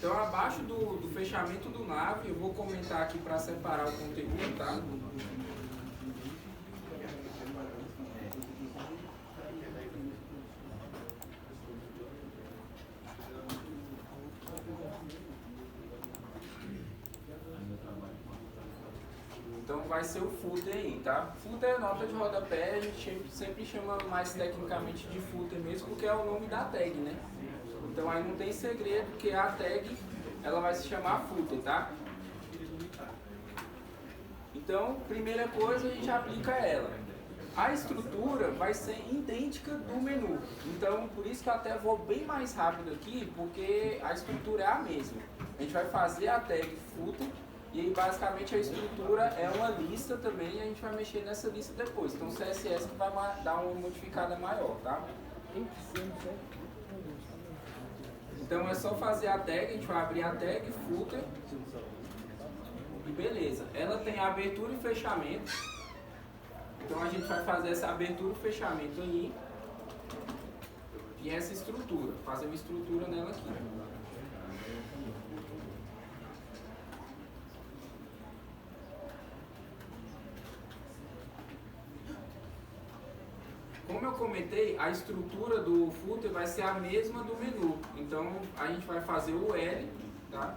Então, abaixo do fechamento do nav, eu vou comentar aqui para separar o conteúdo, tá? Então vai ser o footer aí, tá? Footer é nota de rodapé, a gente sempre chama mais tecnicamente de footer mesmo, porque é o nome da tag, né? Então aí não tem segredo, que a tag ela vai se chamar footer, tá? Então, primeira coisa, a gente aplica ela. A estrutura vai ser idêntica do menu. Então, por isso que eu até vou bem mais rápido aqui, porque a estrutura é a mesma. A gente vai fazer a tag footer. E aí, basicamente, a estrutura é uma lista também, e a gente vai mexer nessa lista depois. Então, o CSS que vai dar uma modificada maior, tá? Então, é só fazer a tag, a gente vai abrir a tag footer. E beleza. Ela tem abertura e fechamento. Então, a gente vai fazer essa abertura e fechamento aí. E essa estrutura. Fazer uma estrutura nela aqui. Como eu comentei, a estrutura do footer vai ser a mesma do menu. Então, a gente vai fazer o L, tá?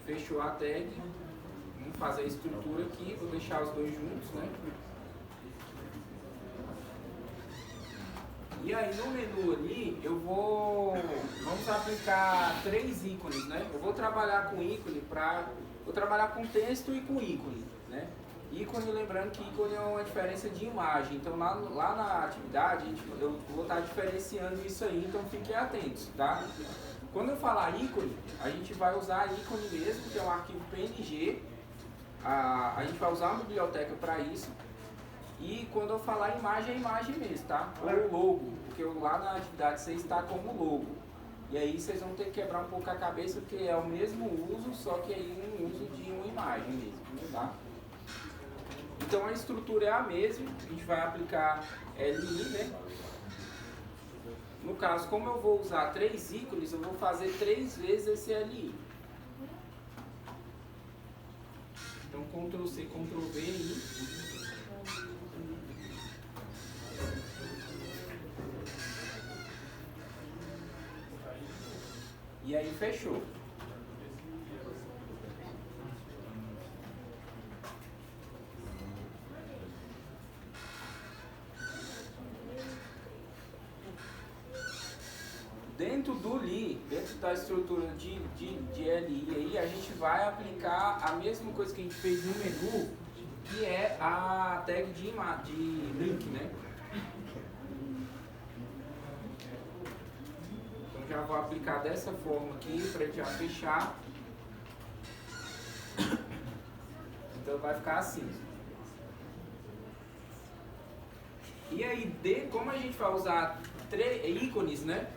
Fechou a tag. Vamos fazer a estrutura aqui, vou deixar os dois juntos, né? E aí no menu ali, vamos aplicar 3 ícones, né? Eu vou trabalhar com ícone vou trabalhar com texto e com ícone, né? Ícone, lembrando que ícone é uma diferença de imagem, então lá na atividade eu vou estar diferenciando isso aí, então fiquem atentos, tá? Quando eu falar ícone, a gente vai usar ícone mesmo, que é um arquivo PNG, a gente vai usar uma biblioteca para isso, e quando eu falar imagem, é imagem mesmo, tá? Ou logo, porque lá na atividade você está como logo, e aí vocês vão ter que quebrar um pouco a cabeça, porque é o mesmo uso, só que aí um uso de uma imagem mesmo, tá? Então a estrutura é a mesma, a gente vai aplicar LI, né? No caso, como eu vou usar 3 ícones, eu vou fazer 3 vezes esse LI. Então Ctrl C, Ctrl V aí. E aí fechou. Dentro do LI, dentro da estrutura de LI aí, a gente vai aplicar a mesma coisa que a gente fez no menu, que é a tag de link, né? Então já vou aplicar dessa forma aqui para já fechar. Então vai ficar assim. E aí, como a gente vai usar ícones, né?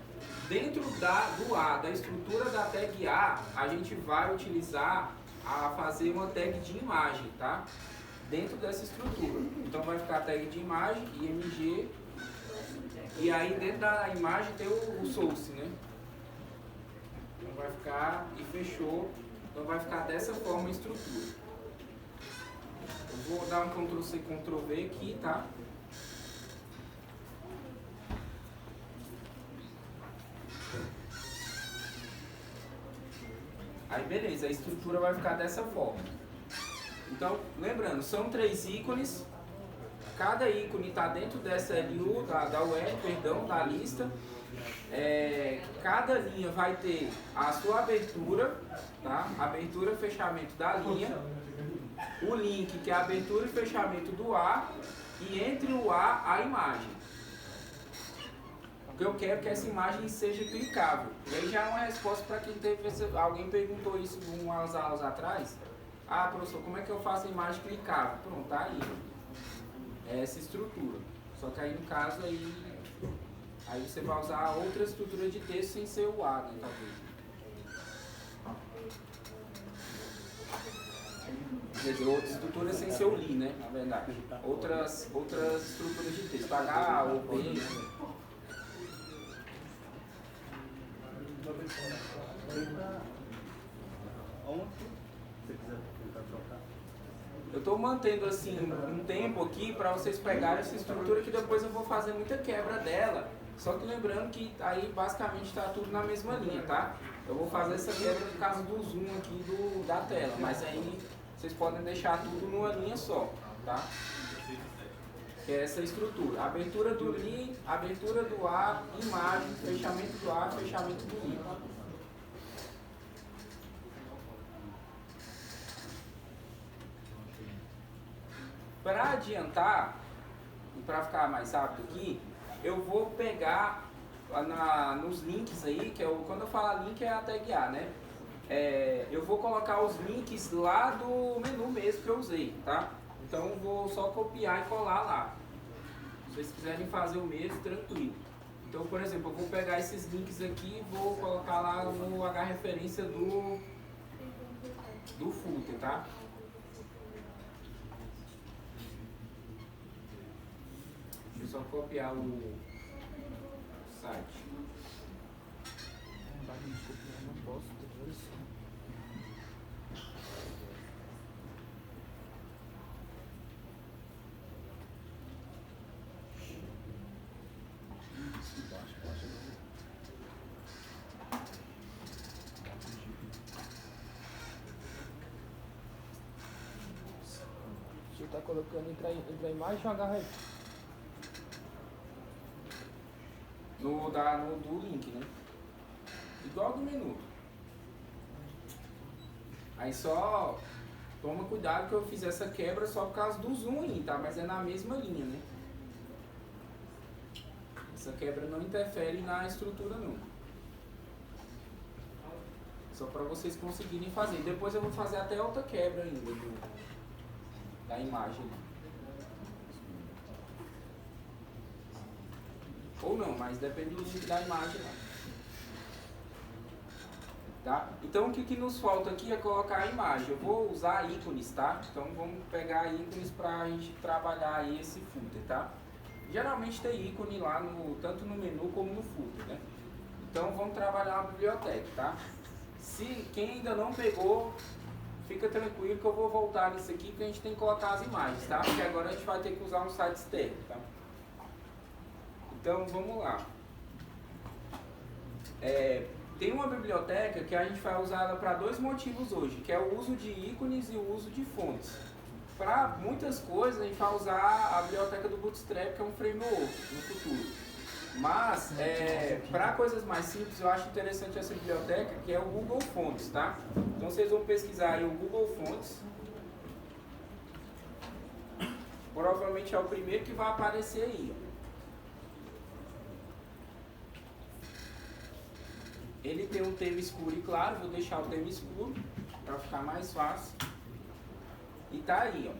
Dentro da estrutura da tag a gente vai utilizar fazer uma tag de imagem, tá? Dentro dessa estrutura. Então vai ficar a tag de imagem, img, e aí dentro da imagem tem o source, né? Então vai ficar, e fechou, então vai ficar dessa forma a estrutura. Eu vou dar um Ctrl C, Ctrl V aqui, tá? Aí beleza, a estrutura vai ficar dessa forma. Então, lembrando, são 3 ícones. Cada ícone está dentro dessa LU, da lista. Cada linha vai ter a sua abertura, tá? Abertura e fechamento da linha. O link, que é a abertura e fechamento do A. E entre o A imagem. O que eu quero é que essa imagem seja clicável. E aí já é uma resposta para quem alguém perguntou isso umas aulas atrás. Ah, professor, como é que eu faço a imagem clicável? Pronto, tá aí. É essa estrutura. Só que aí no caso aí você vai usar outra estrutura de texto sem ser o A, né, talvez. Quer dizer, outra estrutura sem ser o LI, né, na verdade. Outras estruturas de texto, H, ou P. Eu estou mantendo assim um tempo aqui para vocês pegarem essa estrutura que depois eu vou fazer muita quebra dela. Só que lembrando que aí basicamente está tudo na mesma linha, tá? Eu vou fazer essa quebra por causa do zoom aqui da tela, mas aí vocês podem deixar tudo numa linha só, tá? Que é essa estrutura. Abertura do link, abertura do ar, imagem, fechamento do ar, fechamento do link. Para adiantar, e para ficar mais rápido aqui, eu vou pegar nos links aí, que quando eu falar link é a tag A, né? Eu vou colocar os links lá do menu mesmo que eu usei, tá? Então eu vou só copiar e colar lá. Se vocês quiserem fazer o mesmo, tranquilo. Então, por exemplo, eu vou pegar esses links aqui e vou colocar lá no H-referência do footer, tá? Deixa eu só copiar o site. Não posso, depois. Você está colocando entre a imagem e o H Do link, né? Igual do menu. Aí só toma cuidado que eu fiz essa quebra só por causa do zoom aí, tá? Mas é na mesma linha, né? Essa quebra não interfere na estrutura não. Só para vocês conseguirem fazer. Depois eu vou fazer até outra quebra ainda da imagem. Ou não, mas depende do link da imagem lá. Tá? Então o que nos falta aqui é colocar a imagem. Eu vou usar ícones, tá? Então vamos pegar ícones para a gente trabalhar aí esse footer, tá? Geralmente tem ícone lá tanto no menu como no footer, né? Então vamos trabalhar uma biblioteca, tá? Se quem ainda não pegou, fica tranquilo que eu vou voltar nisso aqui porque a gente tem que colocar as imagens, tá? Porque agora a gente vai ter que usar um site externo, tá? Então vamos lá. Tem uma biblioteca que a gente vai usar ela para dois motivos hoje, que é o uso de ícones e o uso de fontes. Para muitas coisas a gente vai usar a biblioteca do Bootstrap, que é um framework no futuro. Mas para coisas mais simples eu acho interessante essa biblioteca, que é o Google Fonts, tá? Então vocês vão pesquisar aí o Google Fonts. Provavelmente é o primeiro que vai aparecer aí, ó. Ele tem um tema escuro e claro, vou deixar o tema escuro para ficar mais fácil. E tá aí, ó.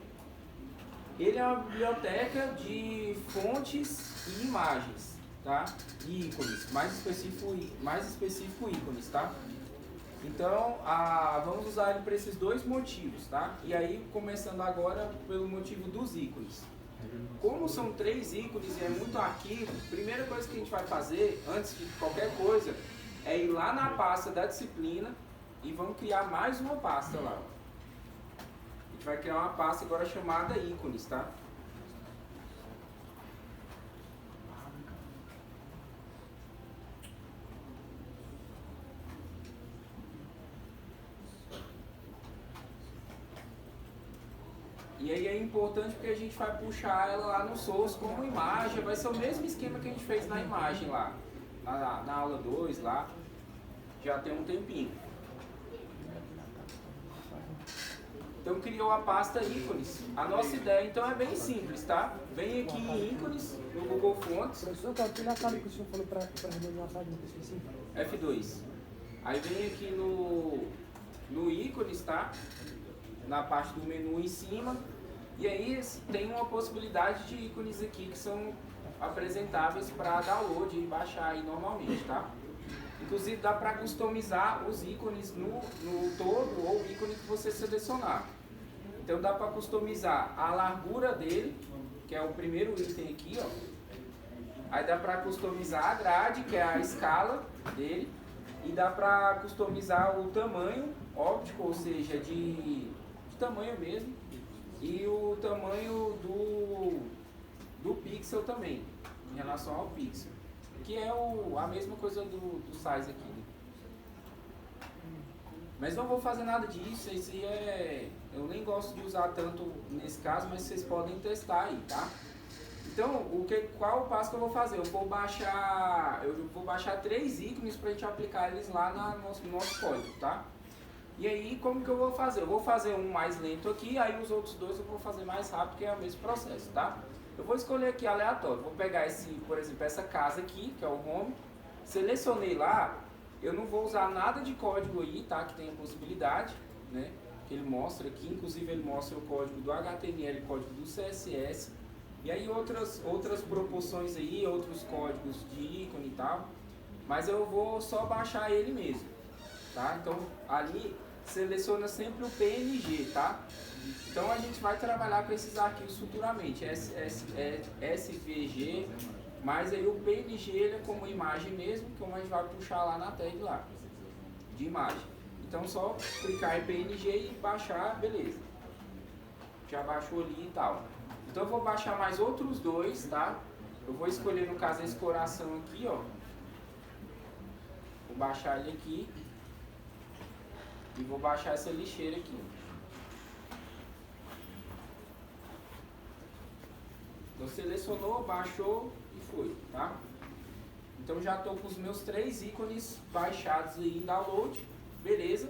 Ele é uma biblioteca de fontes e imagens, tá? E ícones, mais específico ícones, tá? Então, vamos usar ele para esses dois motivos, tá? E aí, começando agora pelo motivo dos ícones. Como são 3 ícones e é muito arquivo, primeira coisa que a gente vai fazer, antes de qualquer coisa, é ir lá na pasta da disciplina e vamos criar mais uma pasta lá. A gente vai criar uma pasta agora chamada ícones, tá? E aí é importante porque a gente vai puxar ela lá no source como imagem, vai ser o mesmo esquema que a gente fez na imagem lá. Na aula 2 lá, já tem um tempinho. Então criou a pasta ícones. A nossa ideia então é bem simples, tá? Vem aqui em ícones, no Google Fonts. Professor, qual que é a chave que o senhor falou para resolver uma página que eu esqueci? F2. Aí vem aqui no ícones, tá? Na parte do menu em cima. E aí tem uma possibilidade de ícones aqui que são apresentáveis para download e baixar aí normalmente, tá? Inclusive dá para customizar os ícones no todo ou o ícone que você selecionar. Então dá para customizar a largura dele, que é o primeiro item aqui, ó. Aí dá para customizar a grade, que é a escala dele, E dá para customizar o tamanho óptico, ou seja, de tamanho mesmo, e o tamanho do pixel também, em relação ao pixel, que é a mesma coisa do size aqui. Né? Mas não vou fazer nada disso, esse eu nem gosto de usar tanto nesse caso, mas vocês podem testar aí, tá? Então, qual o passo que eu vou fazer? Eu vou baixar 3 ícones para a gente aplicar eles lá no nosso código, tá? E aí, como que eu vou fazer? Eu vou fazer um mais lento aqui, aí os outros dois eu vou fazer mais rápido, que é o mesmo processo, tá? Eu vou escolher aqui aleatório, vou pegar por exemplo, essa casa aqui, que é o home, selecionei lá, eu não vou usar nada de código aí, tá? Que tem a possibilidade, né? Que ele mostra aqui, inclusive ele mostra o código do HTML, o código do CSS, e aí outras proporções aí, outros códigos de ícone e tal, mas eu vou só baixar ele mesmo, tá? Então ali seleciona sempre o PNG, tá? Então a gente vai trabalhar com esses arquivos futuramente, SVG, mas aí o PNG ele é como imagem mesmo, que a gente vai puxar lá na tag lá, de imagem. Então só clicar em PNG e baixar, beleza. Já baixou ali e tal. Então eu vou baixar mais outros dois, tá? Eu vou escolher no caso esse coração aqui, ó. Vou baixar ele aqui. E vou baixar essa lixeira aqui. Então selecionou, baixou e foi, tá? Então já estou com os meus 3 ícones baixados aí em download. Beleza.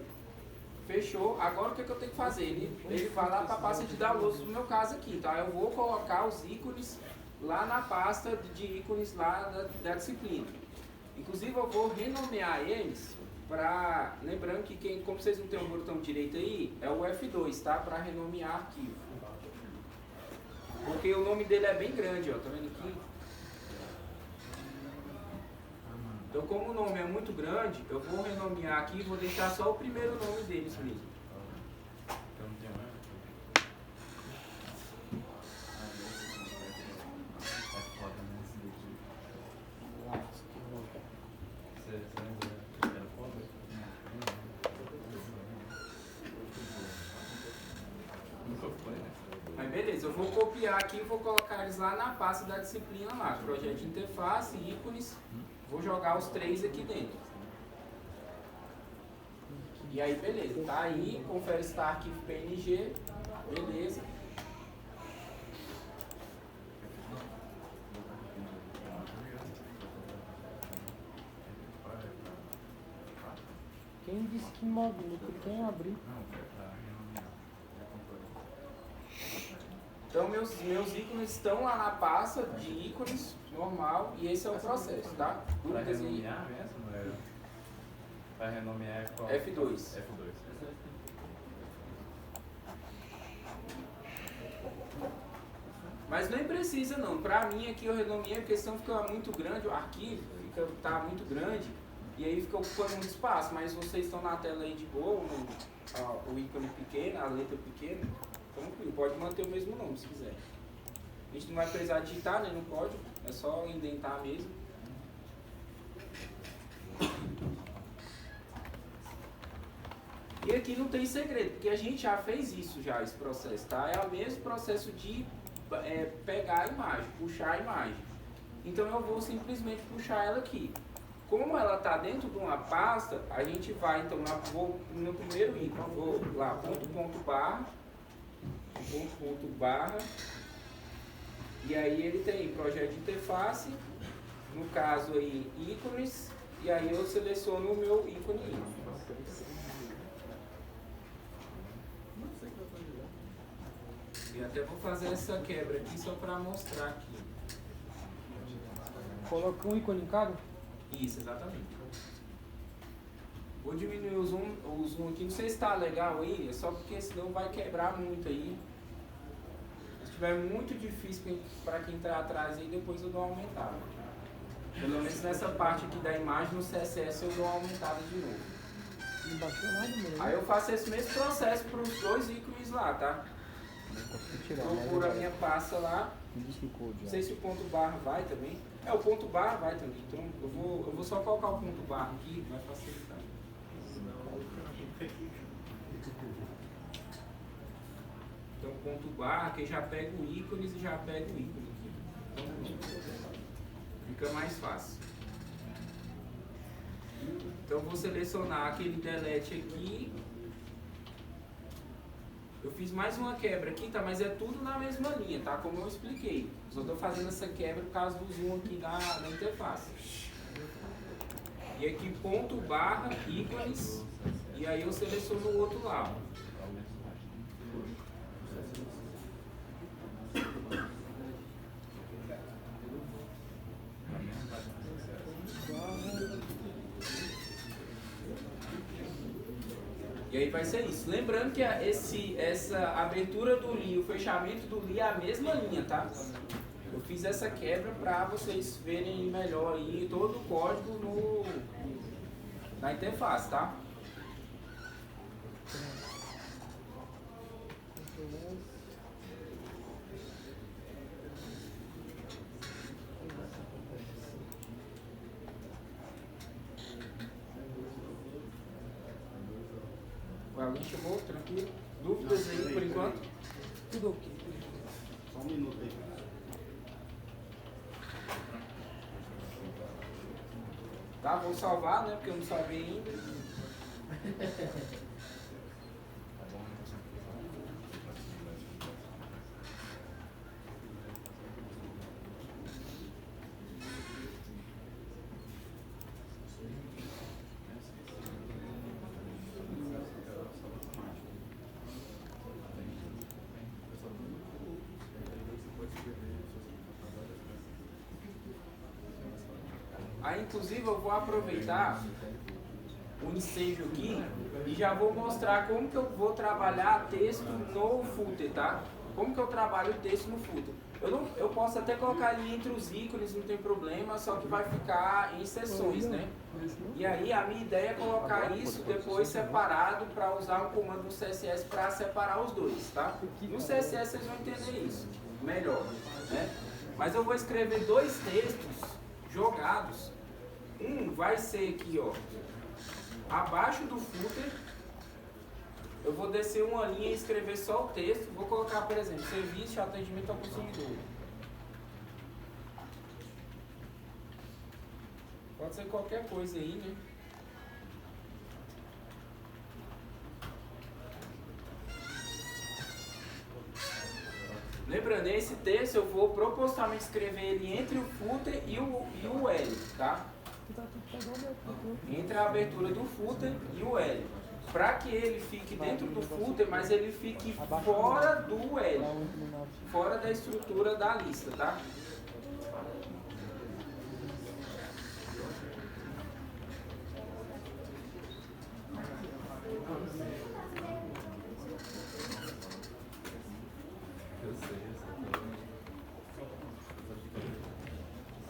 Fechou. Agora o que eu tenho que fazer? Ele vai lá para a pasta de downloads no meu caso aqui, tá? Eu vou colocar os ícones lá na pasta de ícones lá da disciplina. Inclusive eu vou renomear eles para... Lembrando que como vocês não têm o botão direito aí, é o F2, tá? Para renomear arquivo. Porque o nome dele é bem grande, ó. Tá vendo aqui? Então, como o nome é muito grande, eu vou renomear aqui e vou deixar só o primeiro nome deles mesmo. Mas beleza, eu vou copiar aqui e vou colocar eles lá na pasta da disciplina lá. Projeto de interface, ícones. Vou jogar os 3 aqui dentro. E aí, beleza. Tá aí, confere se tá arquivo PNG. Beleza. Quem disse que módulo? Quem abriu? Então, meus ícones estão lá na pasta de ícones, normal, e esse é o processo, tá? Para renomear mesmo? Para renomear qual? F2. F2. Mas nem precisa não, pra mim aqui eu renomeei porque senão fica muito grande o arquivo, tá muito grande e aí fica ocupando muito espaço, mas vocês estão na tela aí de boa, o ícone pequeno, a letra pequena, tranquilo, pode manter o mesmo nome se quiser. A gente não vai precisar digitar né, no código, é só indentar mesmo. E aqui não tem segredo, porque a gente já fez isso já, esse processo, tá? É o mesmo processo de pegar a imagem, puxar a imagem. Então eu vou simplesmente puxar ela aqui. Como ela está dentro de uma pasta, a gente vai, então, vou no primeiro ícone, vou lá, ponto barra, e aí ele tem projeto de interface, no caso aí, ícones, e aí eu seleciono o meu ícone. E até vou fazer essa quebra aqui só para mostrar aqui. Coloca um ícone em cada? Isso, exatamente. Vou diminuir o zoom aqui. Não sei se está legal aí, é só porque senão vai quebrar muito aí. Se estiver muito difícil para quem entrar atrás aí, depois eu dou uma aumentada. Pelo menos nessa parte aqui da imagem, no CSS eu dou uma aumentada de novo. Não baixou nada mesmo. Aí eu faço esse mesmo processo para os 2 ícones lá, tá? Procuro a minha pasta lá Não sei se o ponto barra vai também. O ponto barra vai também. Então eu vou só colocar o ponto barra aqui, vai facilitar. Então ponto barra, que já pega o ícones e já pega o ícone aqui. Então fica mais fácil. Então vou selecionar aquele delete aqui. Eu fiz mais uma quebra aqui, tá? Mas é tudo na mesma linha, tá? Como eu expliquei. Só estou fazendo essa quebra por causa do zoom aqui da interface. E aqui ponto barra ícones. E aí eu seleciono o outro lado. E aí vai ser isso. Lembrando que essa abertura do li e o fechamento do li é a mesma linha, tá? Eu fiz essa quebra para vocês verem melhor aí todo o código na interface, tá? Alguém chegou? Tranquilo? Dúvidas aí por enquanto? Tudo ok. Só um minuto aí. Tá, vou salvar, né? Porque eu não salvei ainda. Aí, inclusive, eu vou aproveitar o ensejo aqui e já vou mostrar como que eu vou trabalhar texto no footer, tá? Como que eu trabalho o texto no footer. Eu posso até colocar ali entre os ícones, não tem problema, só que vai ficar em seções, né? E aí, a minha ideia é colocar isso depois separado para usar um comando no CSS para separar os dois, tá? No CSS vocês vão entender isso melhor, né? Mas eu vou escrever dois textos jogados. Um vai ser aqui, ó, abaixo do footer. Eu vou descer uma linha e escrever só o texto. Vou colocar, por exemplo, serviço de atendimento ao consumidor. Pode ser qualquer coisa aí, né? Lembrando, esse texto eu vou propositalmente escrever ele entre o footer e o L, tá? Entre a abertura do footer e o L. Para que ele fique dentro do footer, mas ele fique fora do L. Fora da estrutura da lista, tá?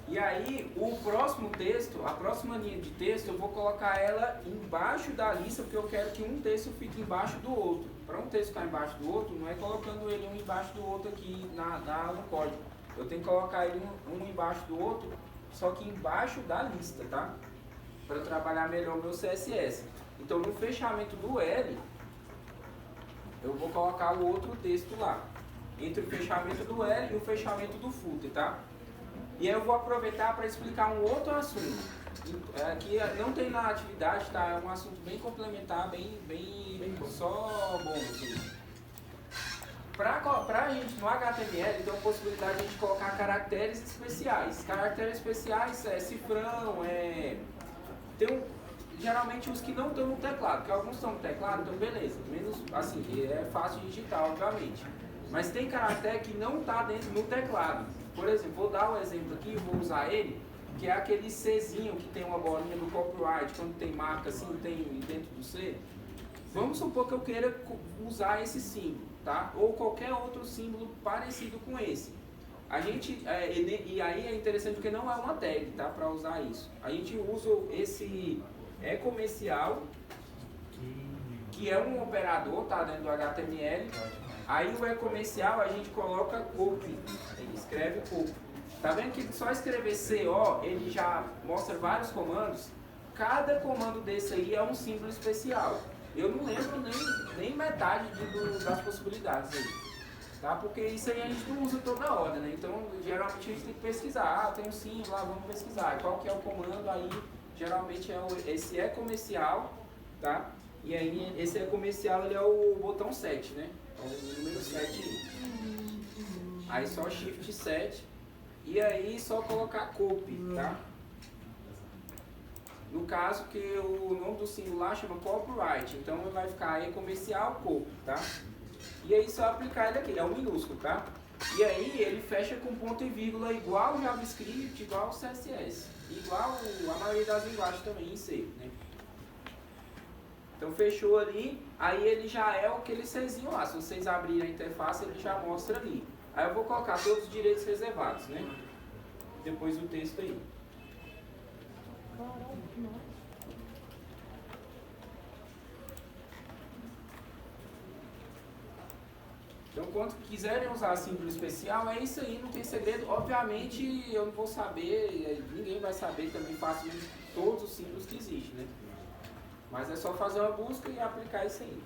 E aí, o próximo texto, a próxima linha de texto, eu vou colocar ela embaixo da lista, porque eu quero que um texto fique embaixo do outro. Para um texto ficar embaixo do outro, não é colocando ele um embaixo do outro aqui no código. Eu tenho que colocar ele um embaixo do outro, só que embaixo da lista, tá? Para trabalhar melhor o meu CSS. Então, no fechamento do L, eu vou colocar o outro texto lá. Entre o fechamento do L e o fechamento do footer, tá? E aí eu vou aproveitar para explicar um outro assunto, que não tem na atividade, tá? É um assunto bem complementar, bem só bom, assim. Pra gente, no HTML, tem a possibilidade de a gente colocar caracteres especiais. Caracteres especiais é cifrão, geralmente os que não estão no teclado, porque alguns estão no teclado, então beleza, menos, assim, é fácil de digitar, obviamente. Mas tem caractere que não está dentro no teclado. Por exemplo, vou dar um exemplo aqui, vou usar ele, que é aquele Czinho que tem uma bolinha do copyright, quando tem marca assim, tem dentro do C. Vamos supor que eu queira usar esse símbolo, tá? Ou qualquer outro símbolo parecido com esse. E aí é interessante porque não é uma tag, tá? Para usar isso. A gente usa esse comercial, que é um operador, tá? Dentro do HTML. Aí o comercial a gente coloca copy. escreve corpo. Tá vendo que só escrever CO, ele já mostra vários comandos? Cada comando desse aí é um símbolo especial. Eu não lembro nem metade das possibilidades aí. Tá? Porque isso aí a gente não usa toda hora, né? Então, geralmente a gente tem que pesquisar. Ah, tem um símbolo lá, vamos pesquisar. Qual que é o comando aí? Geralmente esse é comercial, tá? E aí esse é comercial, ele é o botão 7, né? É o número 7 aí. Aí só Shift 7. E aí só colocar copy, tá? No caso que o nome do símbolo lá chama copyright, então vai ficar aí comercial copy, tá? E aí só aplicar ele aqui, é o minúsculo, tá? E aí ele fecha com ponto e vírgula igual o JavaScript, igual o CSS, igual a maioria das linguagens também em C, né? Então fechou ali, aí ele já é aquele Czinho lá, se vocês abrirem a interface ele já mostra ali. Aí eu vou colocar todos os direitos reservados, né? Depois do texto aí. Então, quando quiserem usar símbolo especial, é isso aí, não tem segredo. Obviamente, eu não vou saber, ninguém vai saber também facilmente todos os símbolos que existem, né? Mas é só fazer uma busca e aplicar isso aí.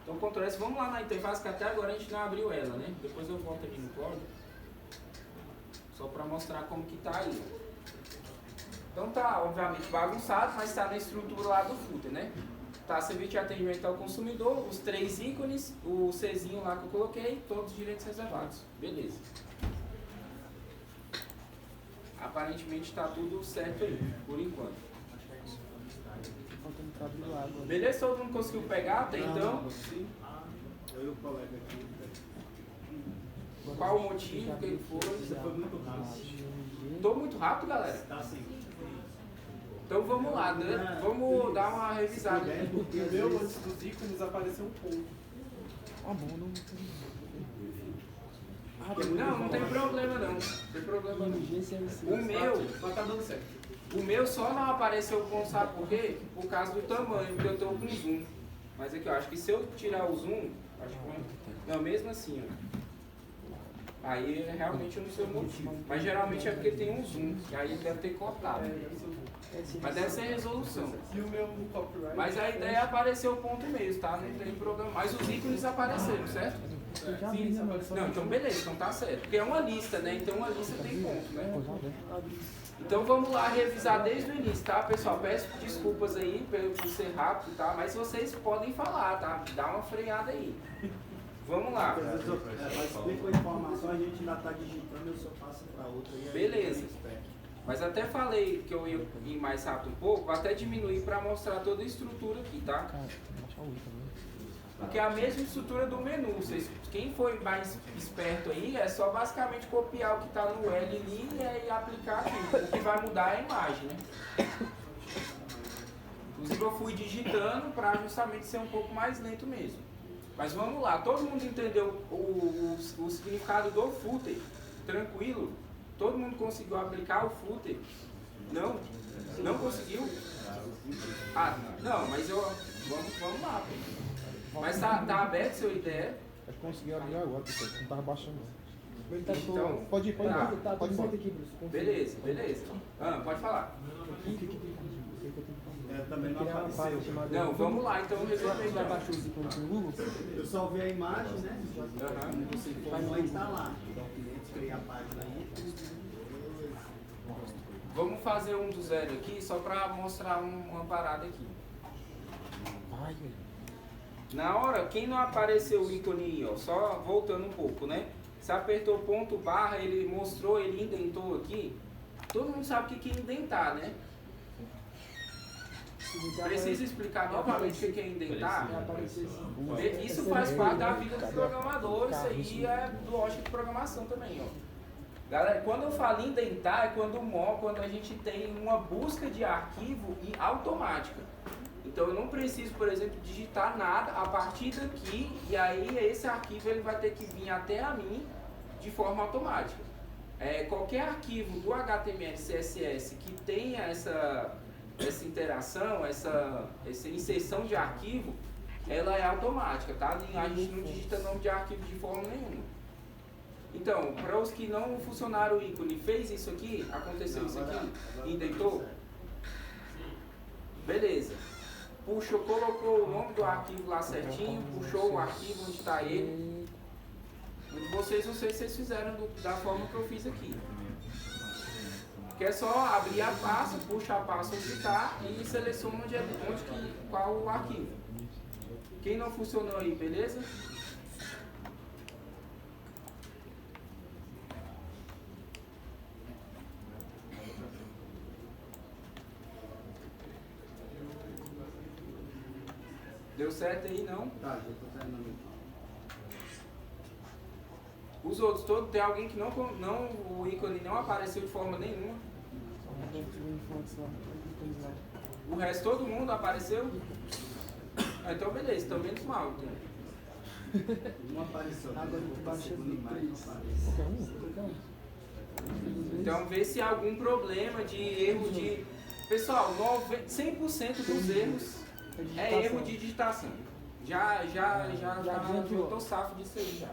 Então, Ctrl S, vamos lá na interface, que até agora a gente não abriu ela, né? Depois eu volto aqui no código, só para mostrar como que tá aí. Então tá, obviamente, bagunçado, mas está na estrutura lá do footer, né? Tá, serviço de atendimento ao consumidor, os 3 ícones, o Czinho lá que eu coloquei, todos os direitos reservados. Beleza. Aparentemente está tudo certo aí, por enquanto. Beleza? Todo mundo conseguiu pegar até então? Sim. Eu e o colega aqui. Qual o motivo? O que foi? Você foi muito rápido. Tô muito rápido, galera? Tá sim. Então vamos lá, né? Vamos dar uma revisada aqui. Porque o meu, antes dos ícones, apareceu um ponto. Ah, bom, não Não tem problema não. Não tem problema não. Mas tá dando certo. O meu só não apareceu o ponto, sabe por quê? Por causa do tamanho, porque eu tô com zoom. Mas aqui, eu acho que se eu tirar o zoom, acho que não, mesmo assim, ó. Aí realmente eu não sei o motivo. Mas geralmente é porque tem um zoom, que aí ele deve ter cortado. Mas deve ser resolução. E o meu copyright? Mas a ideia é aparecer o ponto mesmo, tá? Não tem problema. Mas os ícones apareceram, certo? Sim, isso apareceu. Não, então beleza, então tá certo. Porque é uma lista, né? Então uma lista tem ponto, né? Então vamos lá revisar desde o início, tá, pessoal? Peço desculpas aí por ser rápido, tá? Mas vocês podem falar, tá? Dá uma freada aí. Vamos lá. Mas explica a informação, a gente ainda está digitando, eu só passo para outra. E aí Beleza. Mas até falei que eu ia ir mais rápido um pouco, vou até diminuir para mostrar toda a estrutura aqui, tá? Porque é a mesma estrutura do menu. Quem foi mais esperto aí é só basicamente copiar o que está no L ali e aplicar aqui. O que vai mudar é a imagem, né? Inclusive eu fui digitando para justamente ser um pouco mais lento mesmo. Mas vamos lá, todo mundo entendeu o significado do footer? Tranquilo? Todo mundo conseguiu aplicar o footer? Não? Não conseguiu? Ah, não, mas vamos lá. Mas tá aberto seu ideia? Eu consegui abrir agora, pessoal. Não tava baixando. Então, Pode ir, pode tá. ir. Tá, pode ir aqui, Bruce. Beleza. Pode falar. Também não apareceu. Não, vamos lá, então resolver. Já baixou os ícones no Google? Eu só vi a imagem, né? Aham. Você informou e está lá. Documentos, criei a página aí. Vamos fazer um do zero aqui, só para mostrar uma parada aqui. Ai, velho. Na hora, quem não apareceu o ícone aí, ó, só voltando um pouco, né? Você apertou ponto barra, ele mostrou, ele indentou aqui. Todo mundo sabe o que é indentar, né? Preciso explicar novamente o que é indentar? Isso faz parte da vida do programador, isso aí é lógica de programação também, ó. Galera, quando eu falo indentar, é quando a gente tem uma busca de arquivo automática. Então eu não preciso, por exemplo, digitar nada a partir daqui, e aí esse arquivo ele vai ter que vir até a mim de forma automática. Qualquer arquivo do HTML CSS que tenha essa interação, essa inserção de arquivo, ela é automática, tá? A gente não digita nome de arquivo de forma nenhuma. Então, para os que não funcionaram o ícone, fez isso aqui, aconteceu isso aqui, indentou? Beleza. Puxou, colocou o nome do arquivo lá certinho, puxou o arquivo onde está ele. Vocês, não sei se vocês fizeram da forma que eu fiz aqui. Que é só abrir a pasta, puxa a pasta onde está e seleciona qual o arquivo. Quem não funcionou aí, beleza? Deu certo aí, não? Tá, já tô terminando. Os outros todos, tem alguém que o ícone não apareceu de forma nenhuma. O resto, todo mundo apareceu? Ah, então beleza, então menos mal. Então. Não apareceu. Agora tu baixa segunda imagem, não 3. aparece. Qualquer um. Então vê se há algum problema de erro de... Pessoal, 100% dos erros é erro de digitação. Já eu tô safo disso aí já.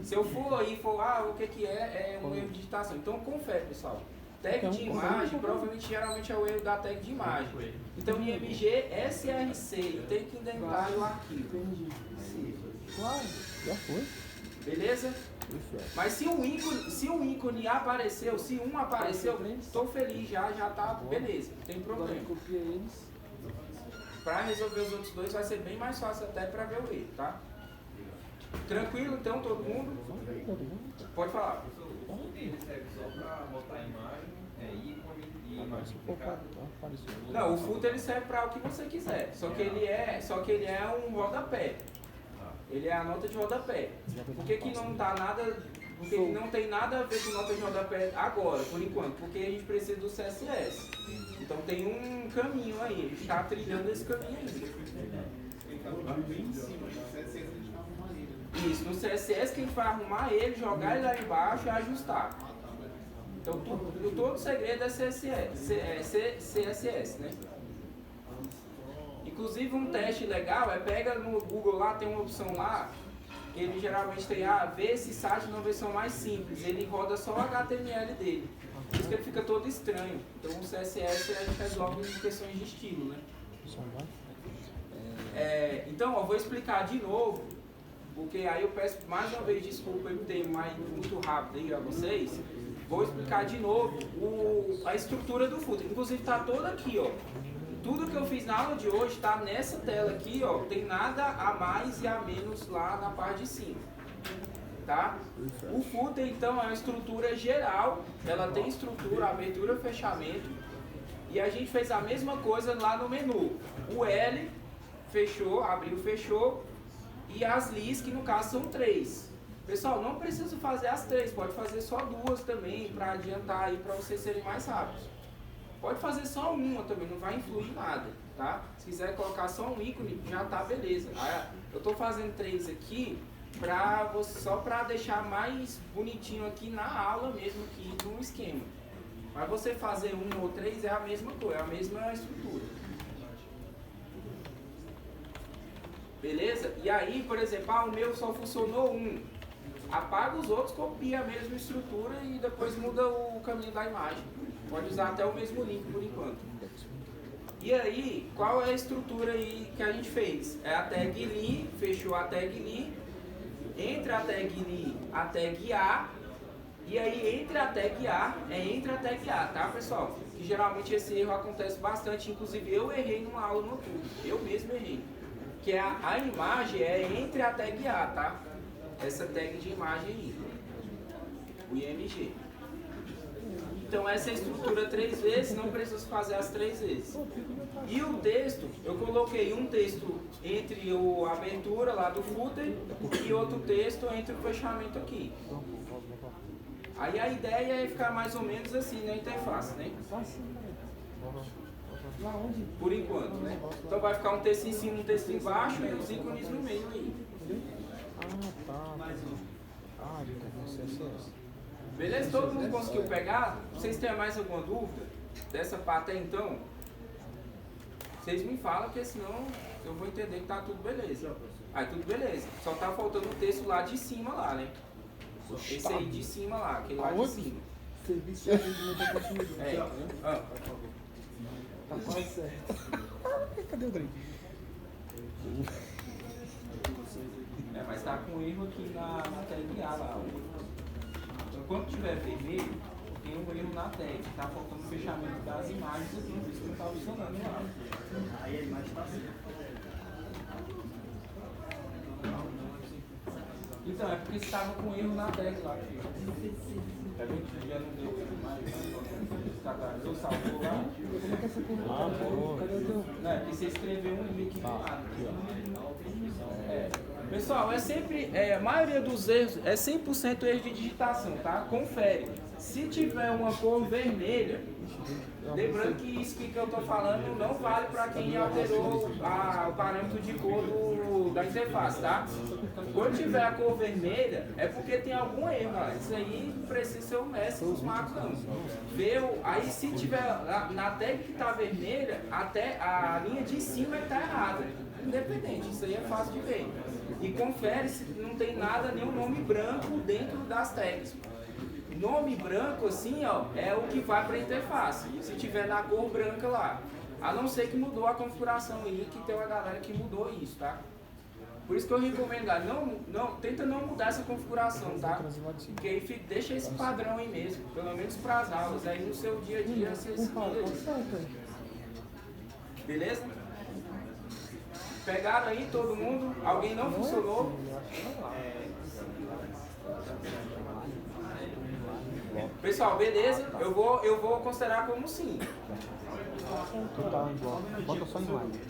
Se eu for aí e for, o que é um erro de digitação. Então confere, pessoal. Tag de imagem, provavelmente geralmente é o erro da tag de imagem. Então IMG SRC, tem que indentar o arquivo. Entendi. Claro, já foi. Beleza? Mas se um ícone apareceu, se um apareceu, estou feliz, já tá beleza, não tem Agora problema. eu copiei eles. Para resolver os outros dois vai ser bem mais fácil até para ver o erro, tá? Tranquilo então, todo mundo? Pode falar. Ele serve só para botar imagem, ícone e imagem. Não, o footer ele serve para o que você quiser, só que ele é um rodapé. Ele é a nota de rodapé. Por que não tá nada, porque não tem nada a ver com nota de rodapé agora, por enquanto? Porque a gente precisa do CSS. Então tem um caminho aí, a gente está trilhando esse caminho ainda. Isso, no CSS que a gente vai arrumar ele, jogar ele lá embaixo e ajustar. Então todo o segredo é CSS, né? Inclusive um teste legal pega no Google lá, tem uma opção lá, ele geralmente tem ver esse site numa versão mais simples, ele roda só o HTML dele. Por isso que ele fica todo estranho. Então o CSS a gente resolve em questões de estilo, né? Então, eu vou explicar de novo, porque aí eu peço mais uma vez desculpa por ter muito rápido aí a vocês. Vou explicar de novo a estrutura do footer. Inclusive está toda aqui, ó. Tudo que eu fiz na aula de hoje está nessa tela aqui, ó. Tem nada a mais e a menos lá na parte de cima. Tá? O footer, então, é uma estrutura geral. Ela tem estrutura, abertura, fechamento. E a gente fez a mesma coisa lá no menu. O L, fechou, abriu, fechou. E as lis, que no caso são 3. Pessoal, não preciso fazer as 3. Pode fazer só 2 também, para adiantar aí, para vocês serem mais rápidos. Pode fazer só uma também, não vai influir em nada, tá? Se quiser colocar só um ícone, já tá beleza. Eu tô fazendo 3 aqui, só para deixar mais bonitinho aqui na aula mesmo, aqui no esquema. Mas você fazer 1 ou 3 é a mesma coisa, é a mesma estrutura. Beleza? E aí, por exemplo, o meu só funcionou 1. Apaga os outros, copia a mesma estrutura e depois muda o caminho da imagem. Pode usar até o mesmo link por enquanto. E aí, qual é a estrutura aí que a gente fez? É a tag li, fechou a tag li, entre a tag li, a tag a, e aí entre a tag a, entre a tag a, tá pessoal? Que geralmente esse erro acontece bastante, inclusive eu errei numa aula no YouTube, eu mesmo errei. Que a imagem é entre a tag a, tá? Essa tag de imagem aí, o IMG. Então essa é a estrutura 3 vezes, não preciso fazer as 3 vezes. E o texto, eu coloquei um texto entre a abertura lá do footer e outro texto entre o fechamento aqui. Aí a ideia é ficar mais ou menos assim na interface, né? Por enquanto, né? Então vai ficar um texto em cima, um texto embaixo e os ícones no meio aí. Beleza? Todo mundo conseguiu pegar? Vocês têm mais alguma dúvida dessa parte aí, então? Vocês me falam, porque senão eu vou entender que tá tudo beleza. Aí tudo beleza. Só tá faltando o texto lá de cima lá, né? Esse aí de cima lá, aquele lá de cima. Serviço de atendimento ao consumidor. É. Ah. Tá quase certo. Cadê o drink? Mas tá com erro aqui na tag A lá. Então, quando tiver vermelho, tem um erro na tag. Tá faltando o fechamento das imagens aqui, por isso que não tá funcionando lá. Aí a imagem tá assim. Então, é porque estava com erro na tag lá. Tá vendo que já não deu mais? Eu salvou lá. Como é que essa porra? Cadê o teu? Não, é porque você escreveu um e-mail aqui do lado. Pessoal, é sempre, a maioria dos erros é 100% erro de digitação, tá? Confere. Se tiver uma cor vermelha, lembrando que isso que eu estou falando não vale para quem alterou o parâmetro de cor da interface, tá? Quando tiver a cor vermelha, é porque tem algum erro, galera. Isso aí não precisa ser o mestre dos marcos, não. Aí se tiver na tag que está vermelha, até a linha de cima está errada. Independente, isso aí é fácil de ver. E confere se não tem nada, nenhum nome branco dentro das tags. Nome branco assim, ó, é o que vai para a interface. Se tiver na cor branca lá. A não ser que mudou a configuração aí, que tem uma galera que mudou isso, tá? Por isso que eu recomendo, galera, tenta não mudar essa configuração, tá? Porque aí deixa esse padrão aí mesmo, pelo menos para as aulas. Aí no seu dia a dia você seguir isso. Beleza? Pegaram aí todo mundo? Alguém não funcionou? Pessoal, beleza? Eu vou considerar como sim. Total em bloco. Bota só em imagem.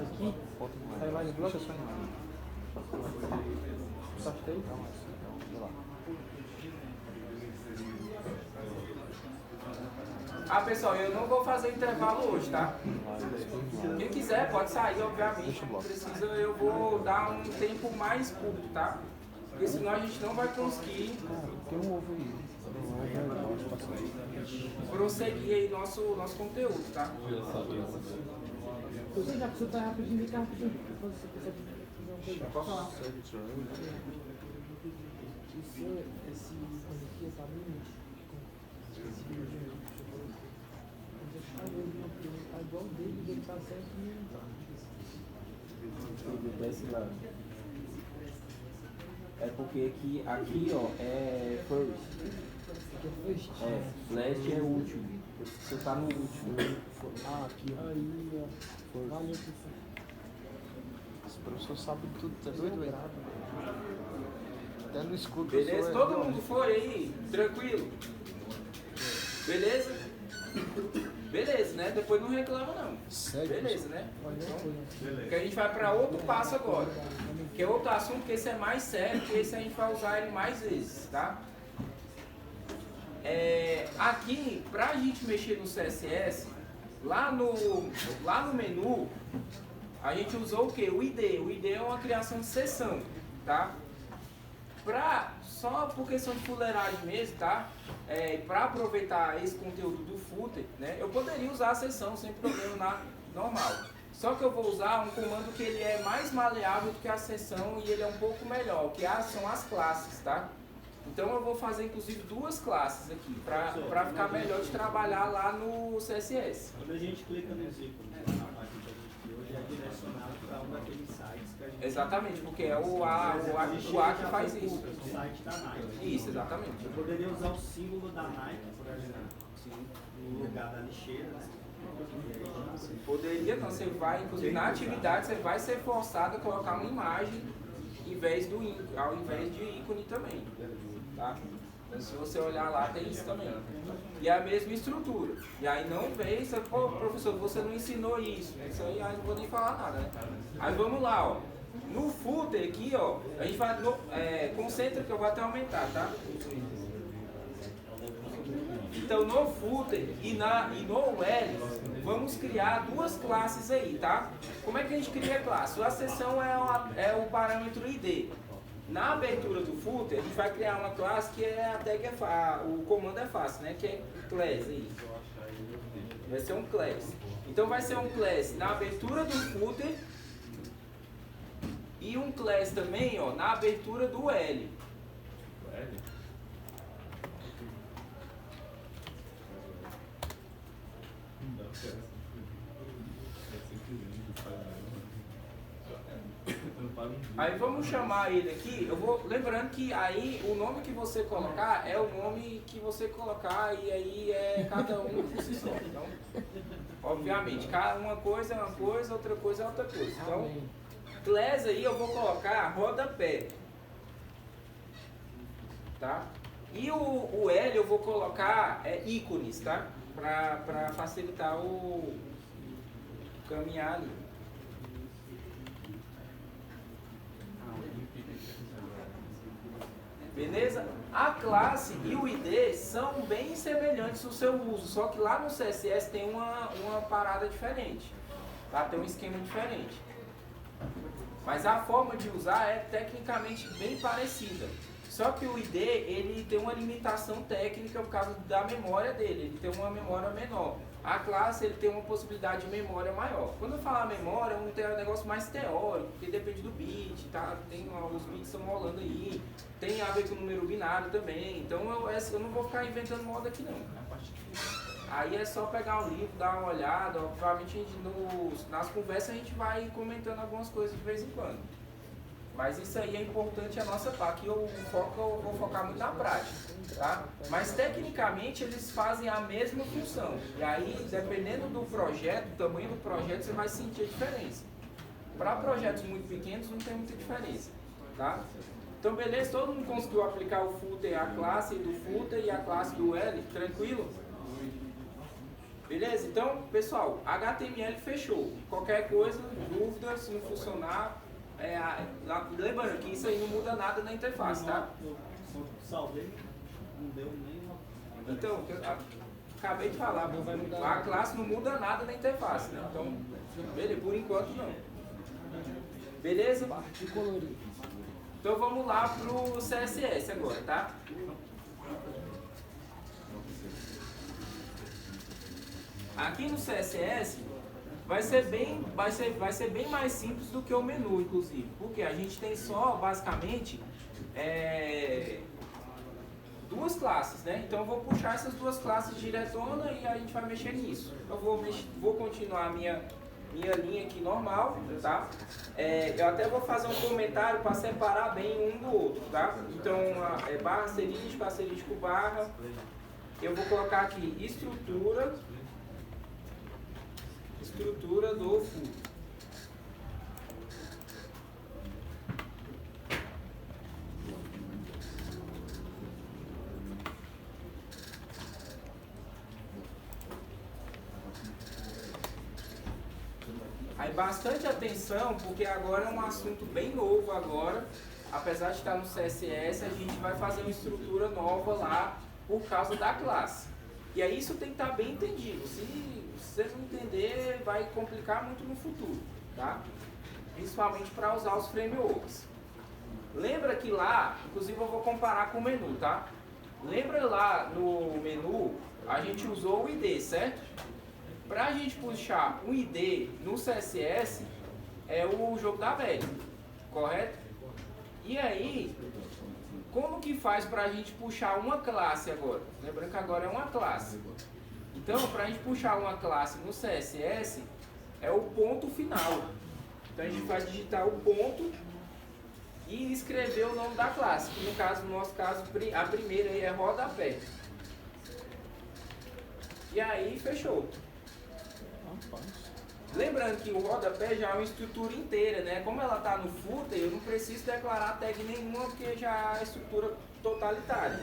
Aqui, a imagem bloco. Deixa só em imagem. Gostei? Pessoal, eu não vou fazer intervalo hoje, tá? Quem quiser pode sair, obviamente. Não precisa, eu vou dar um tempo mais curto, tá? Porque senão a gente não vai conseguir Tem um ovo aí. prosseguir aí nosso conteúdo, tá? Você já precisa estar rapidinho, fica rapidinho. Pode falar. Esse aqui é pra mim. Esse vídeo. Tá igual dele, ele tá certo e não tá. Desse lado. É porque aqui ó, é first. Flash é o último. Você tá no último. Aqui, aí, ó. Valeu, professor. Esse professor sabe tudo, tá doido, velho? Até no escuro. Beleza? Todo mundo foi aí? Tranquilo? Beleza? Beleza, né? Depois não reclama não. Beleza, né? Porque a gente vai para outro passo agora. Que é outro assunto, que esse é mais sério, que esse a gente vai usar ele mais vezes, tá? Aqui, pra gente mexer no CSS, lá no menu, a gente usou o que? O ID. O ID é uma criação de seção, tá? Só por questão de fuleiragem mesmo, tá? Para aproveitar esse conteúdo do footer, né? Eu poderia usar a seção sem problema normal. Só que eu vou usar um comando que ele é mais maleável do que a seção e ele é um pouco melhor, que são as classes, tá? Então eu vou fazer inclusive duas classes aqui, para ficar melhor de trabalhar lá no CSS. Quando a gente clica nos ícones na página que a gente criou, já é direcionado para um daqueles sites que a gente... Exatamente, porque é o A que faz isso. O site da Nike. Isso, exatamente. Eu poderia usar o símbolo da Nike, por exemplo, no lugar da lixeira, né? Poderia, não, você vai, inclusive na atividade, você vai ser forçado a colocar uma imagem ao invés de ícone também, tá? Então, se você olhar lá, tem isso também. E é a mesma estrutura. E aí não vem, pô, professor, você não ensinou isso. Isso aí eu não vou nem falar nada, né? Aí vamos lá, ó. No footer aqui, ó, a gente vai, concentra que eu vou até aumentar, tá? Então no footer e no L, vamos criar duas classes aí, tá? Como é que a gente cria a classe? A seção é o parâmetro ID. Na abertura do footer, a gente vai criar uma classe que é a tag o comando é fácil, né? Que é class aí. Vai ser um class. Então vai ser um class na abertura do footer e um class também, ó, na abertura do L. L. Não dá pra Aí vamos chamar ele aqui, eu vou lembrando que aí o nome que você colocar é o nome que você colocar e aí é cada um por si só. Então, obviamente, uma coisa é uma coisa, outra coisa é outra coisa. Então, class aí eu vou colocar rodapé. Tá? E o L eu vou colocar ícones, tá? Pra facilitar o caminhar ali. Beleza? A classe e o ID são bem semelhantes no seu uso, só que lá no CSS tem uma parada diferente, tá? Tem um esquema diferente. Mas a forma de usar é tecnicamente bem parecida. Só que o ID ele tem uma limitação técnica por causa da memória dele, ele tem uma memória menor. A classe ele tem uma possibilidade de memória maior. Quando eu falar memória, é um negócio mais teórico, porque depende do bit, tá? Tem os bits estão rolando aí, tem a ver com o número binário também. Então eu não vou ficar inventando moda aqui não. Aí é só pegar um livro, dar uma olhada. Obviamente nas conversas a gente vai comentando algumas coisas de vez em quando. Mas isso aí é importante a nossa parte. Aqui eu vou focar muito na prática, tá? Mas tecnicamente eles fazem a mesma função. E aí, dependendo do projeto, do tamanho do projeto, você vai sentir a diferença. Para projetos muito pequenos não tem muita diferença, tá? Então beleza, todo mundo conseguiu aplicar o footer, a classe do footer e a classe do L, tranquilo? Beleza? Então, pessoal, HTML fechou. Qualquer coisa, dúvida, se não funcionar, lembrando que isso aí não muda nada na interface, tá? Eu salvei, não deu nenhuma. Então, acabei de falar, a classe não muda nada na interface, né? Então, beleza, por enquanto não. Beleza? Então vamos lá pro CSS agora, tá? Aqui no CSS vai ser bem mais simples do que o menu, inclusive, porque a gente tem só basicamente duas classes, né? Então eu vou puxar essas duas classes diretona e a gente vai mexer nisso. Eu vou continuar a minha linha aqui normal, tá? Eu até vou fazer um comentário para separar bem um do outro, tá? Então barra asterisco, barra. Eu vou colocar aqui estrutura do fundo. Aí bastante atenção, porque agora é um assunto bem novo agora. Apesar de estar no CSS, a gente vai fazer uma estrutura nova lá por causa da classe. E aí isso tem que estar bem entendido. Se vocês não entenderem, vai complicar muito no futuro, tá? Principalmente para usar os frameworks. Lembra que lá, inclusive eu vou comparar com o menu, tá? Lembra lá no menu, a gente usou o ID, certo? Para a gente puxar um ID no CSS, é o jogo da velha, correto? E aí, como que faz para a gente puxar uma classe agora? Lembrando que agora é uma classe. Então, para a gente puxar uma classe no CSS, é o ponto final. Então, a gente vai digitar o ponto e escrever o nome da classe. Que no nosso caso, a primeira aí é rodapé. E aí, fechou. Lembrando que o rodapé já é uma estrutura inteira, né? Como ela está no footer, eu não preciso declarar tag nenhuma, porque já é a estrutura totalitária.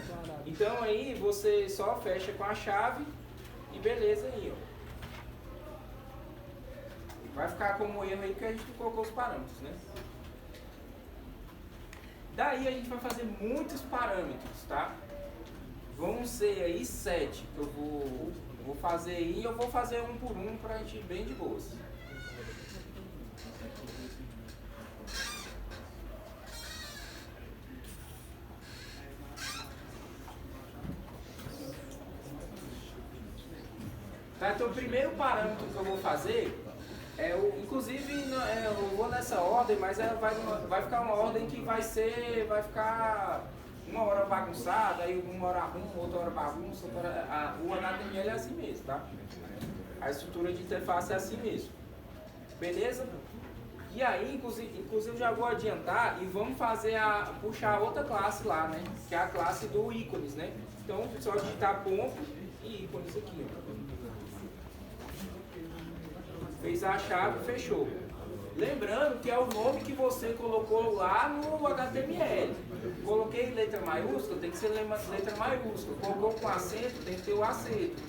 Então aí você só fecha com a chave e beleza aí, ó. Vai ficar como erro aí porque a gente não colocou os parâmetros, né? Daí a gente vai fazer muitos parâmetros, tá? Vão ser aí 7 que eu vou fazer aí, eu vou fazer um por um pra gente ir bem de boas. Tá, então o primeiro parâmetro que eu vou fazer inclusive eu vou nessa ordem, mas vai ficar uma ordem que vai ficar uma hora bagunçado, aí uma hora arruma, outra hora bagunça, o HTML é assim mesmo, tá? A estrutura de interface é assim mesmo. Beleza? E aí, inclusive já vou adiantar e vamos puxar outra classe lá, né? Que é a classe do ícones, né? Então, só digitar ponto e ícones aqui, ó. Fez a chave, fechou. Lembrando que é o nome que você colocou lá no HTML. Coloquei letra maiúscula, tem que ser letra maiúscula. Colocou com acento, tem que ter o acento.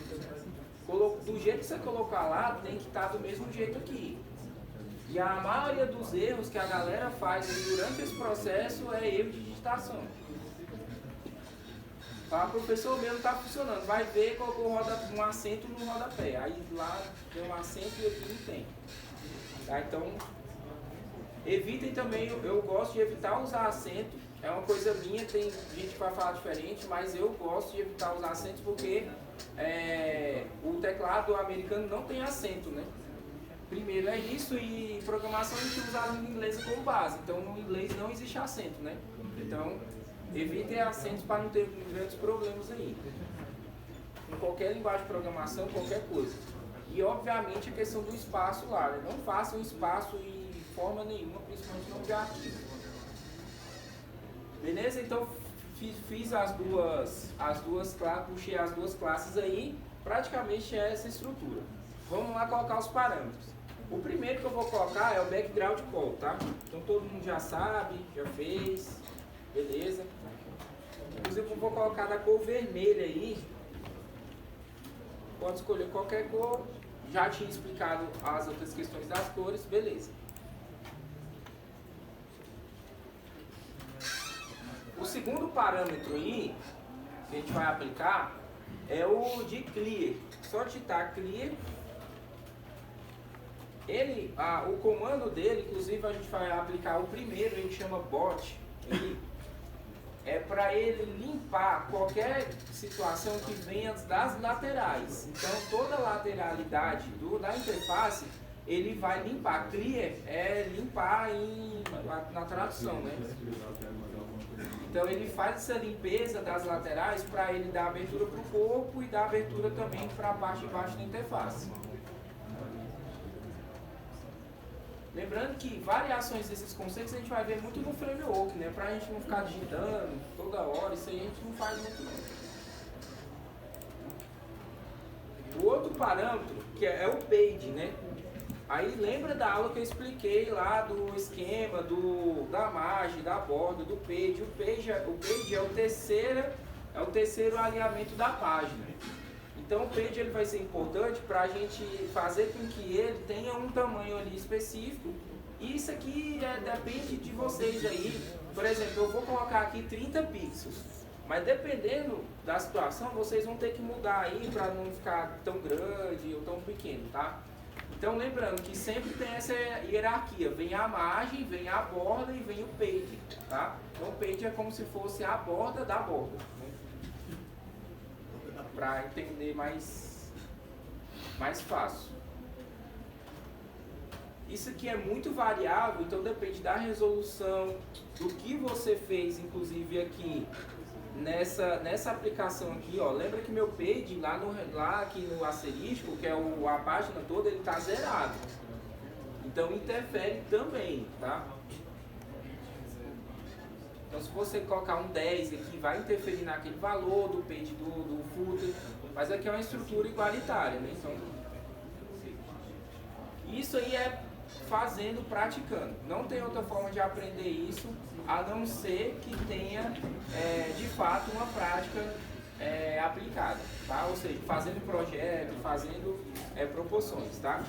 Do jeito que você colocar lá, tem que estar do mesmo jeito aqui. E a maioria dos erros que a galera faz durante esse processo é erro de digitação. Tá? O professor mesmo está funcionando. Vai ver, colocou um acento no rodapé. Aí lá tem um acento e aqui não tem. Tá? Então, evitem também, eu gosto de evitar usar acento. É uma coisa minha, tem gente que vai falar diferente, mas eu gosto de evitar usar acentos porque o teclado americano não tem acento, né? Primeiro é isso, e programação a gente usa a língua inglesa como base, então no inglês não existe acento, né? Então, evitem acentos para não ter grandes problemas aí. Em qualquer linguagem de programação, qualquer coisa. E obviamente a questão do espaço lá, né? Não façam espaço em forma nenhuma, principalmente no de arquivo. Beleza? Então fiz puxei as duas classes aí, praticamente é essa estrutura. Vamos lá colocar os parâmetros. O primeiro que eu vou colocar é o background color, tá? Então todo mundo já sabe, já fez, beleza? Inclusive eu vou colocar da cor vermelha aí. Pode escolher qualquer cor. Já tinha explicado as outras questões das cores, beleza. O segundo parâmetro aí que a gente vai aplicar é o de clear. Só digitar clear. O comando dele, inclusive a gente vai aplicar o primeiro, a gente chama bot. É para ele limpar qualquer situação que venha das laterais. Então toda lateralidade da interface ele vai limpar. Clear é limpar na tradução, né? Então ele faz essa limpeza das laterais para ele dar abertura para o corpo e dar abertura também para a parte de baixo da interface. Lembrando que variações desses conceitos a gente vai ver muito no framework, né? Para a gente não ficar digitando toda hora, isso aí a gente não faz muito não. O outro parâmetro, que é o page, né? Aí lembra da aula que eu expliquei lá do esquema, da margem, da borda, do page. O page é o terceiro alinhamento da página. Então o page ele vai ser importante para a gente fazer com que ele tenha um tamanho ali específico. E isso aqui depende de vocês aí. Por exemplo, eu vou colocar aqui 30 pixels. Mas dependendo da situação, vocês vão ter que mudar aí para não ficar tão grande ou tão pequeno, tá? Então lembrando que sempre tem essa hierarquia. Vem a margem, vem a borda e vem o page, tá? Então o page é como se fosse a borda da borda, né? Para entender mais fácil. Isso aqui é muito variável, então depende da resolução, do que você fez, inclusive aqui nessa aplicação aqui, ó. Lembra que meu page lá aqui no asterisco, que é a página toda, ele está zerado. Então interfere também, tá? Então se você colocar um 10 aqui, vai interferir naquele valor do page do footer, mas aqui é uma estrutura igualitária, né? Então, isso aí é praticando. Não tem outra forma de aprender isso, a não ser que tenha, de fato, uma prática aplicada, tá? Ou seja, fazendo projeto, fazendo proporções, tá?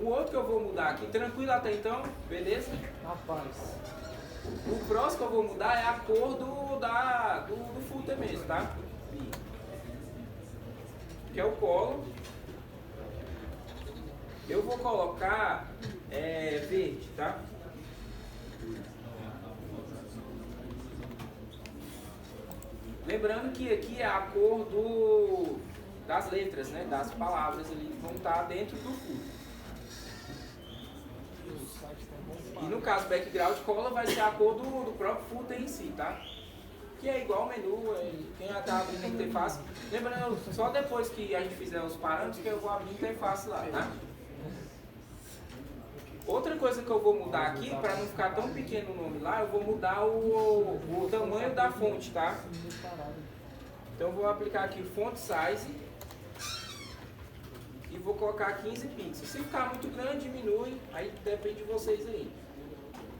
O outro que eu vou mudar aqui, tranquilo até então, beleza? Rapaz. O próximo que eu vou mudar é a cor do footer mesmo, tá? Que é o colo. Eu vou colocar verde, tá? Lembrando que aqui é a cor das letras, né? Das palavras ali que vão estar dentro do footer. E no caso, background cola vai ser a cor do próprio footer em si, tá? Que é igual ao menu, quem já tá abrindo a interface. Lembrando, só depois que a gente fizer os parâmetros que eu vou abrir a interface lá, tá? Outra coisa que eu vou mudar aqui, para não ficar tão pequeno o nome lá, eu vou mudar o tamanho da fonte, tá? Então eu vou aplicar aqui font size e vou colocar 15 pixels. Se ficar muito grande, diminui, aí depende de vocês aí.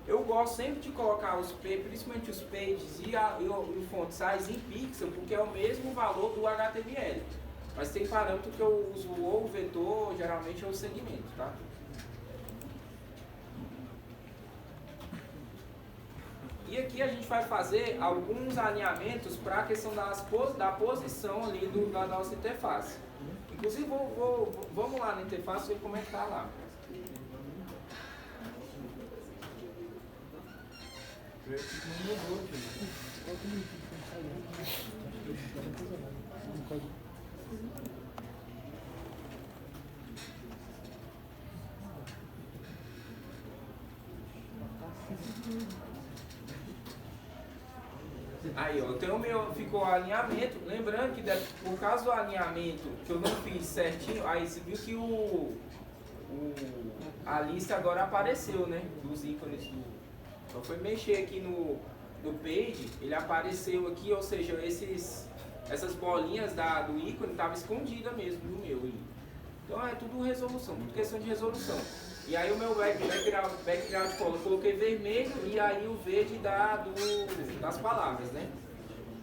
Eu gosto sempre de colocar principalmente os pages e o font size em pixel, porque é o mesmo valor do HTML. Mas tem parâmetro que eu uso ou o vetor, geralmente é o segmento, tá? E aqui a gente vai fazer alguns alinhamentos para a questão da posição ali da nossa interface. Inclusive, vamos lá na interface ver como é que está lá. Aí, ó, então ficou o alinhamento. Lembrando que por causa do alinhamento que eu não fiz certinho, aí você viu que a lista agora apareceu, né? Dos ícones Então foi mexer aqui no page, ele apareceu aqui, ou seja, essas bolinhas do ícone estavam escondidas mesmo no meu. Então é tudo resolução, tudo questão de resolução. E aí o meu background color eu coloquei vermelho e aí o verde das palavras, né?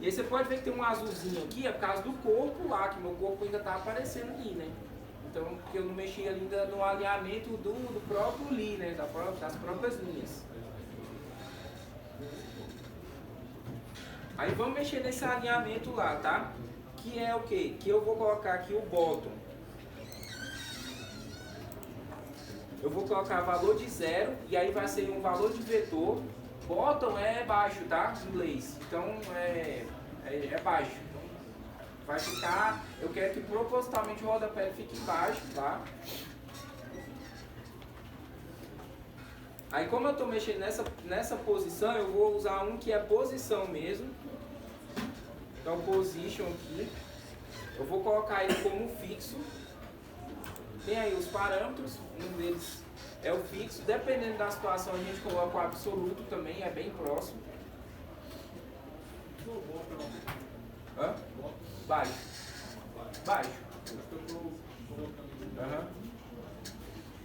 E aí você pode ver que tem um azulzinho aqui, é por causa do corpo lá, que meu corpo ainda está aparecendo ali, né? Então, porque eu não mexi ainda no alinhamento do próprio li, né? Das próprias linhas. Aí vamos mexer nesse alinhamento lá, tá? Que é o quê? Que eu vou colocar aqui o bottom. Eu vou colocar valor de 0 e aí vai ser um valor de vetor. Bottom é baixo, tá? Em inglês. Então é baixo. Então, vai ficar. Eu quero que propositalmente o rodapé fique baixo, tá? Aí como eu estou mexendo nessa posição, eu vou usar um que é posição mesmo. Então position aqui. Eu vou colocar ele como fixo. Tem aí os parâmetros, um deles é o fixo. Dependendo da situação a gente coloca o absoluto também, é bem próximo. Hã? Baixo. Baixo.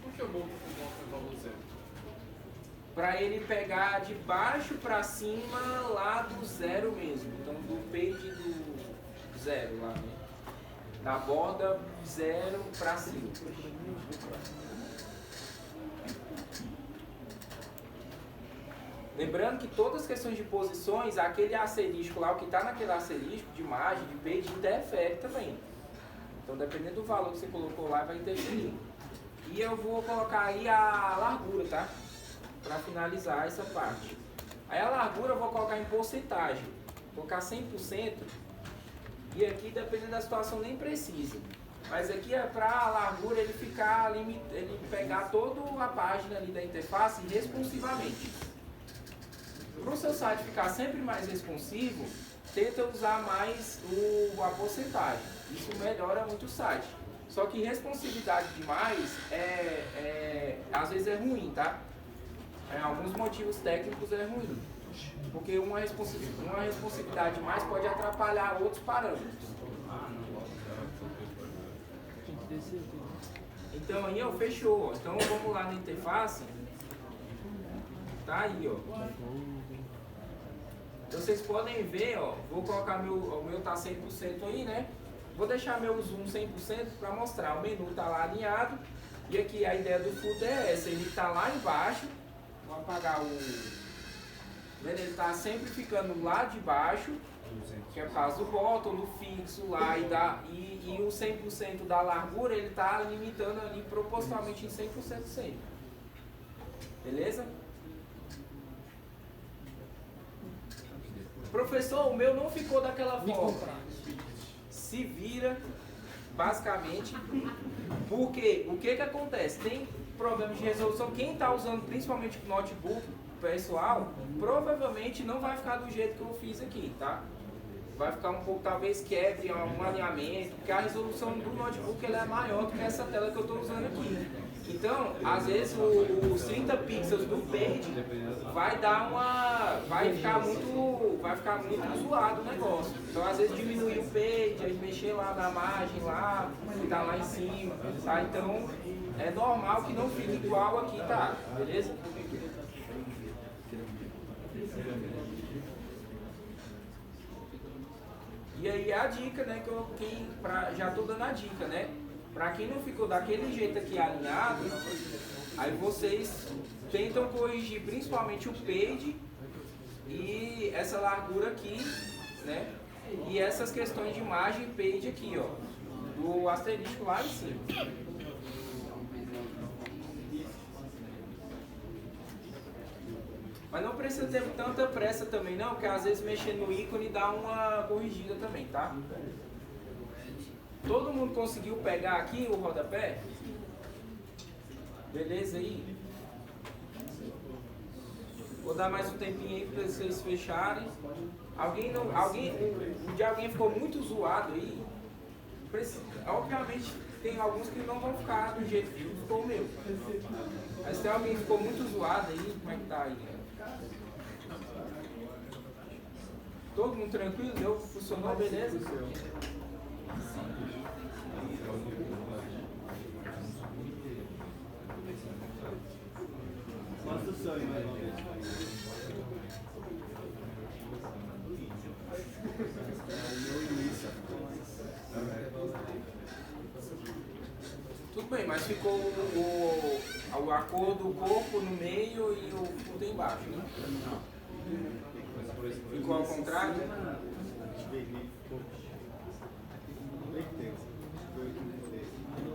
Por que eu vou com valor zero? Para ele pegar de baixo para cima lá do zero mesmo. Então do page do zero lá, né? Da borda 0 para cima. Lembrando que todas as questões de posições, aquele asterisco lá, o que está naquele asterisco de margem, de page, interfere também. Então dependendo do valor que você colocou lá, vai interferir. E eu vou colocar aí a largura, tá? Para finalizar essa parte. Aí a largura eu vou colocar em porcentagem. Vou colocar 100%. E aqui, dependendo da situação, nem precisa. Mas aqui é para a largura ele ficar, ele pegar toda a página ali da interface responsivamente. Para o seu site ficar sempre mais responsivo, tenta usar mais a porcentagem. Isso melhora muito o site. Só que responsividade demais às vezes é ruim, tá? Alguns motivos técnicos é ruim. Porque uma responsividade mais pode atrapalhar outros parâmetros. Então aí, ó, fechou. Então vamos lá na interface. Tá aí, ó. Então vocês podem ver, ó. Vou colocar o meu tá 100% aí, né? Vou deixar meu zoom 100% para mostrar. O menu tá lá alinhado. E aqui a ideia do footer é essa. Ele tá lá embaixo. Vou apagar o... Ele está sempre ficando lá de baixo, que é por causa do bottom, do fixo lá, e o 100% da largura ele está limitando ali proporcionalmente em 100% sempre. Beleza? Professor, o meu não ficou daquela forma. Se vira, basicamente, porque o que acontece? problemas de resolução. Quem está usando principalmente notebook pessoal, provavelmente não vai ficar do jeito que eu fiz aqui, tá? Vai ficar um pouco, talvez quebre um alinhamento, porque a resolução do notebook ela é maior do que essa tela que eu estou usando aqui. Então, às vezes os 30 pixels do Page vai ficar muito zoado o negócio. Então, às vezes diminuir o Page, aí mexer lá na margem lá, que tá lá em cima, tá? Então, é normal que não fique igual aqui, tá? Beleza? E aí a dica, né, já tô dando a dica, né? Pra quem não ficou daquele jeito aqui alinhado, aí vocês tentam corrigir principalmente o page e essa largura aqui, né? E essas questões de margem page aqui, ó, do asterisco lá em cima. Mas não precisa ter tanta pressa também não, porque às vezes mexendo no ícone dá uma corrigida também, tá? Todo mundo conseguiu pegar aqui o rodapé? Beleza aí? Vou dar mais um tempinho aí para vocês fecharem. O de alguém ficou muito zoado aí? Obviamente tem alguns que não vão ficar do jeito que ficou o meu. Mas se alguém ficou muito zoado aí, como é que tá aí? Todo mundo tranquilo? Deu? Funcionou? Beleza? Mostra o sonho mais uma vez. Tudo bem, mas ficou a cor do corpo no meio e o fundo embaixo, né? Ficou ao contrário?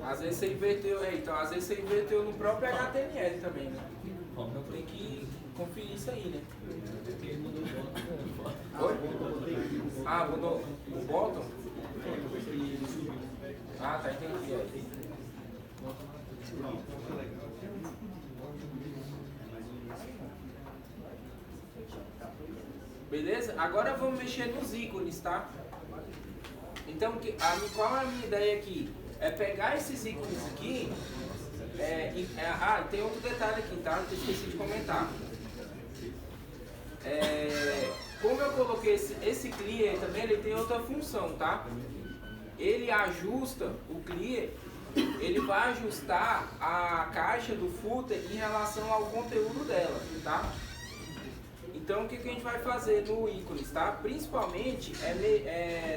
Às vezes você inverteu, então às vezes você inverteu no próprio HTML também, né? Então tem que conferir isso aí, né? Oi? Ah, mudou o bottom? Ah, tá, entendi. Beleza? Agora vamos mexer nos ícones, tá? Então, qual é a minha ideia aqui? É pegar esses ícones aqui. Tem outro detalhe aqui, tá? Que eu esqueci de comentar. Como eu coloquei esse clear também, ele tem outra função, tá? Ele ajusta o clear, ele vai ajustar a caixa do footer em relação ao conteúdo dela, tá? Então, o que a gente vai fazer no ícones, tá? Principalmente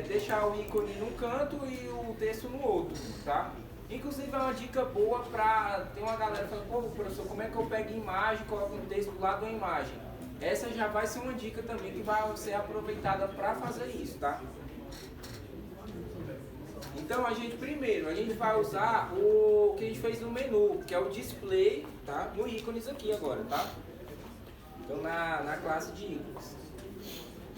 deixar o ícone num canto e o texto no outro, tá? Inclusive é uma dica boa para... Tem uma galera falando, pô, professor, como é que eu pego imagem e coloco um texto do lado da imagem? Essa já vai ser uma dica também que vai ser aproveitada para fazer isso, tá? Então, a gente vai usar o que a gente fez no menu, que é o display, tá? No ícones aqui agora, tá? Então, na classe de ícones.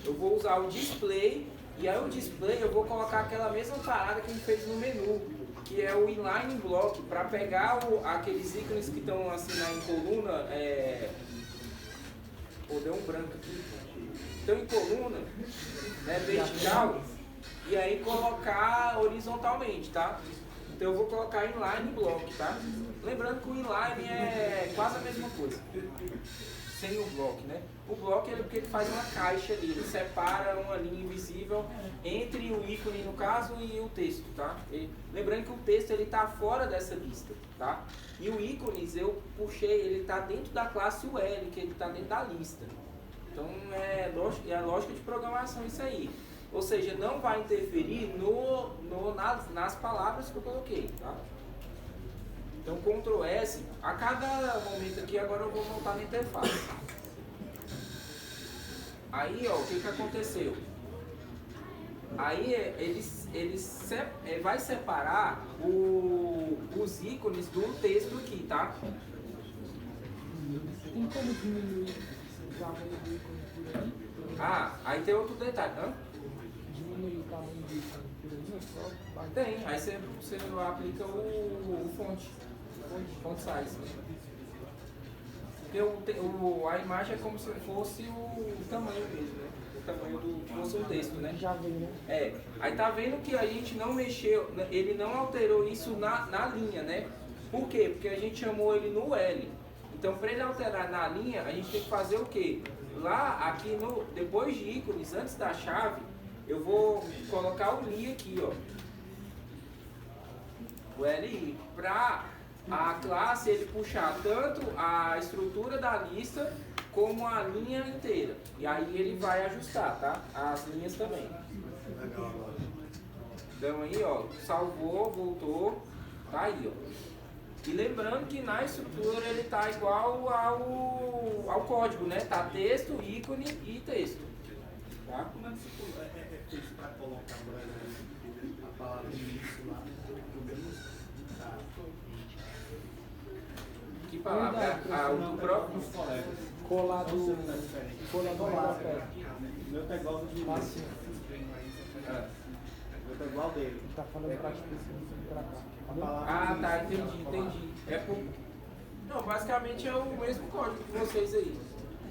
Eu vou usar o display, e aí o display eu vou colocar aquela mesma parada que a gente fez no menu, que é o inline block, para pegar aqueles ícones que estão assim em coluna, deu um branco aqui, estão em coluna, né, vertical, e aí colocar horizontalmente, tá? Então eu vou colocar inline block, tá? Lembrando que o inline é quase a mesma coisa. Sem o block, né? O block é porque ele faz uma caixa ali, ele separa uma linha invisível entre o ícone, no caso, e o texto, tá? Lembrando que o texto ele tá fora dessa lista, tá? E o ícones eu puxei, ele tá dentro da classe UL, que ele tá dentro da lista. Então é a lógica de programação isso aí. Ou seja, não vai interferir nas palavras que eu coloquei, tá? Então, Ctrl S, a cada momento aqui, agora eu vou voltar na interface. Aí, ó, o que aconteceu? Aí, ele vai separar os ícones do texto aqui, tá? Tem como diminuir o tamanho do ícone por aí? Ah, aí tem outro detalhe, hã? Diminuir o tamanho do ícone por aí, é só... Tem, aí você aplica o fonte. font size. Porque a imagem é como se fosse o tamanho mesmo, né? O tamanho do que fosse um texto, né? Já veio, né? É, aí tá vendo que a gente não mexeu, ele não alterou isso na linha, né? Por quê? Porque a gente chamou ele no L. Então, para ele alterar na linha, a gente tem que fazer o quê? Lá, aqui, depois de ícones, antes da chave, eu vou colocar o li aqui, ó. O LI. Para a classe, ele puxar tanto a estrutura da lista, como a linha inteira. E aí ele vai ajustar, tá? As linhas também. Então aí, ó, salvou, voltou, tá aí, ó. E lembrando que na estrutura ele tá igual ao código, né? Tá texto, ícone e texto. Tá? Como é que você é feito para colocar, por exemplo, a palavra início lá no meio? Tá. Que palavra? O próprio. Colado no papel. O meu tá igual do de Assim. O meu tá igual dele. Ele tá falando pra específico pra cá. A palavra Ah, tá, início. entendi. É por... Não, basicamente é o mesmo código de vocês aí.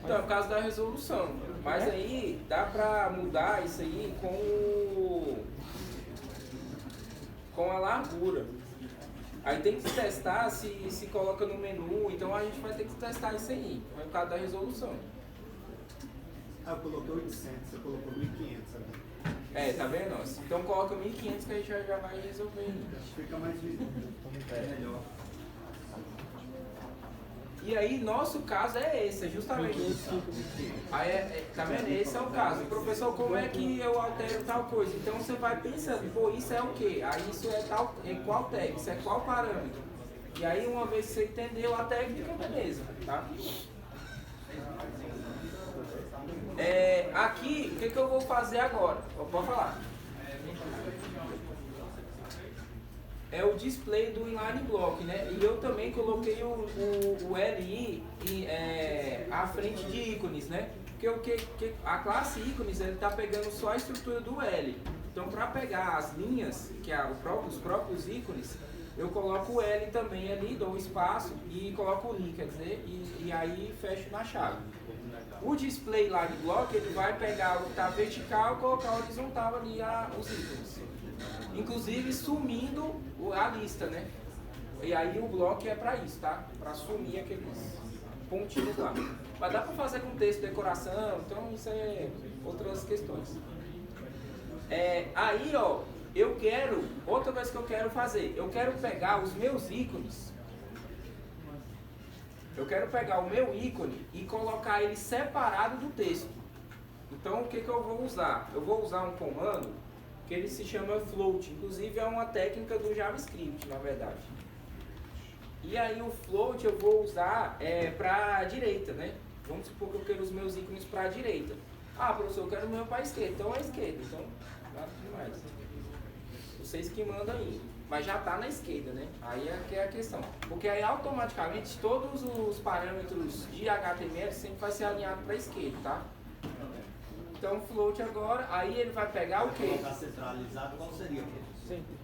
Então, é por causa da resolução. Mas aí dá pra mudar isso aí com a largura. Aí tem que testar se coloca no menu, então a gente vai ter que testar isso aí, por causa da resolução. Ah, eu coloquei 800, você colocou 1500, sabe? É, tá vendo? Então coloca 1500 que a gente já vai resolver aí. Fica mais visível. É melhor. E aí, nosso caso é esse, é justamente isso. Aí, tá vendo? Esse é o caso. Professor, como é que eu altero tal coisa? Então você vai pensando, pô, isso é o quê? Aí isso é tal, é qual tag, isso é qual parâmetro? E aí, uma vez que você entendeu a técnica, beleza, tá? Aqui, o que eu vou fazer agora? Pode falar. É o display do inline block, né? E eu também coloquei o LI à frente de ícones, né? Porque a classe ícones, ele tá pegando só a estrutura do L. Então, para pegar as linhas, que é os próprios ícones, eu coloco o L também ali, dou um espaço e coloco o li, quer dizer, e aí fecho na chave. O display line block, ele vai pegar o que está vertical e colocar horizontal ali os ícones. Inclusive sumindo a lista, né? E aí o bloco é para isso, tá? Para sumir aqueles pontinhos lá. Mas dá para fazer com texto, decoração, então isso é outras questões. Aí, ó, outra coisa que eu quero fazer, eu quero pegar os meus ícones. Eu quero pegar o meu ícone e colocar ele separado do texto. Então, o que eu vou usar? Eu vou usar um comando que ele se chama float. Inclusive, é uma técnica do JavaScript, na verdade. E aí, o float eu vou usar para a direita, né? Vamos supor que eu quero os meus ícones para a direita. Ah, professor, eu quero o meu para a esquerda. Então, é a esquerda. Então, nada demais. Vocês que mandam aí. Mas já está na esquerda, né? Aí é que é a questão. Porque aí automaticamente todos os parâmetros de HTML sempre vai ser alinhado para a esquerda, tá? Então float agora, aí ele vai pegar o quê? Colocar centralizado, qual seria? Sempre.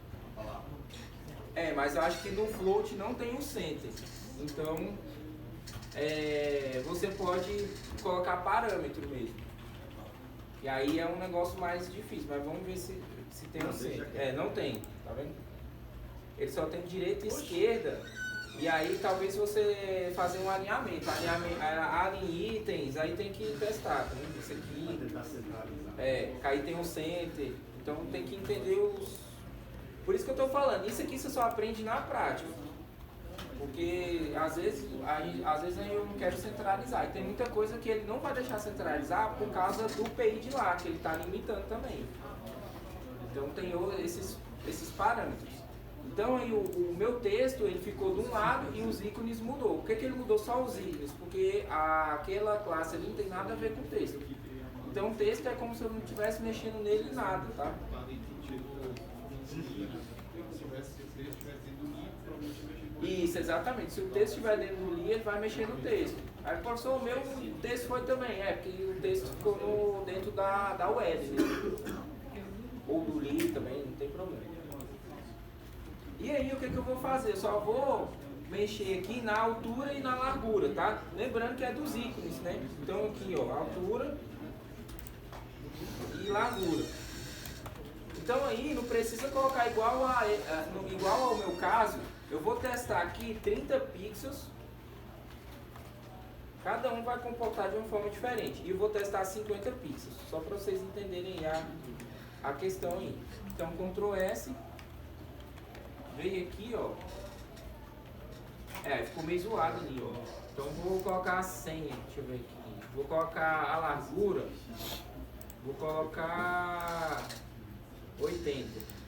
Mas eu acho que no float não tem o center. Então você pode colocar parâmetro mesmo. E aí é um negócio mais difícil, mas vamos ver se tem um center. Não tem, tá vendo? Ele só tem direita e esquerda. E aí talvez você fazer um alinhamento alinhe itens, aí tem que testar, tá vendo? Isso aqui. Aí tem um center. Então tem que entender os. Por isso que eu tô falando, isso aqui você só aprende na prática. Porque às vezes eu não quero centralizar. E tem muita coisa que ele não vai deixar centralizar por causa do PI de lá, que ele está limitando também. Então tem esses parâmetros. Então aí o meu texto ele ficou de um lado e os ícones mudou. Por que ele mudou só os ícones? Porque aquela classe ali não tem nada a ver com o texto. Então o texto é como se eu não estivesse mexendo nele nada, tá? Isso, exatamente. Se o texto estiver dentro do li, ele vai mexer no texto. Aí, professor, o meu texto foi também. Porque o texto ficou dentro da web, né? Ou do li também, não tem problema. E aí, o que eu vou fazer? Eu só vou mexer aqui na altura e na largura, tá? Lembrando que é dos ícones, né? Então aqui, ó, altura e largura. Então aí não precisa colocar igual ao meu caso. Eu vou testar aqui 30 pixels. Cada um vai comportar de uma forma diferente. E eu vou testar 50 pixels, só para vocês entenderem a questão aí. Então Ctrl S, veio aqui, ó. Ficou meio zoado ali, ó. Então vou colocar a senha, deixa eu ver aqui. Vou colocar a largura, vou colocar 80.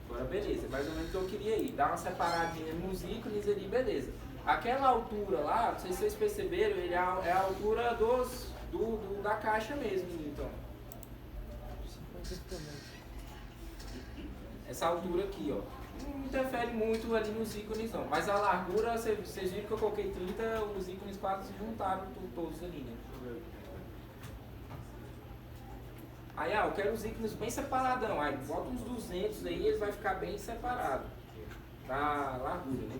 Agora beleza, mais ou menos o que eu queria ir. Dar uma separadinha nos ícones ali, beleza. Aquela altura lá, não sei se vocês perceberam, ele é a altura da caixa mesmo, então. Essa altura aqui, ó. Não interfere muito ali nos ícones não. Mas a largura, vocês viram que eu coloquei 30, os ícones quase se juntaram todos ali, né? Aí, eu quero os ícones bem separadão. Aí, bota uns 200 aí, eles vai ficar bem separado. Na largura, né?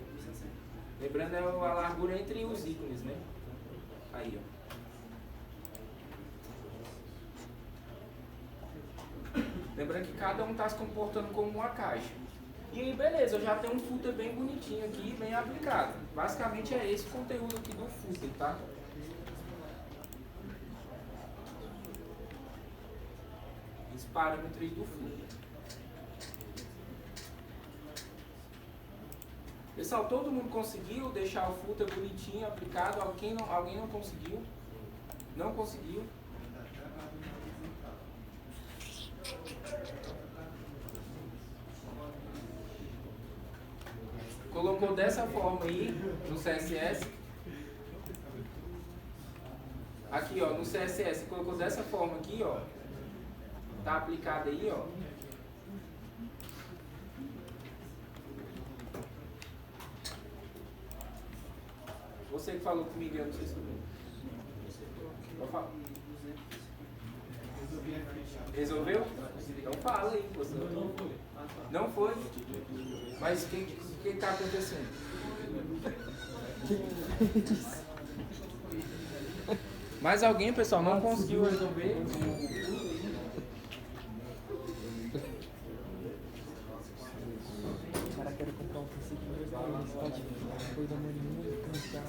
Lembrando, é a largura entre os ícones, né? Aí, ó. Lembrando que cada um está se comportando como uma caixa. E aí, beleza, eu já tenho um footer bem bonitinho aqui, bem aplicado. Basicamente é esse o conteúdo aqui do footer, tá? Os parâmetros do footer. Pessoal, todo mundo conseguiu deixar o footer bonitinho, aplicado? Alguém não conseguiu? Não conseguiu? Colocou dessa forma aí no CSS. Aqui, ó, no CSS colocou dessa forma aqui, ó. Tá aplicado aí, ó. Você que falou comigo, eu não sei se eu falar. Resolveu? Então fala aí, você. Não foi? Mas o que está acontecendo? Mais alguém, pessoal, não conseguiu resolver? O cara quer comprar um PC pode foi da maninha, cantar.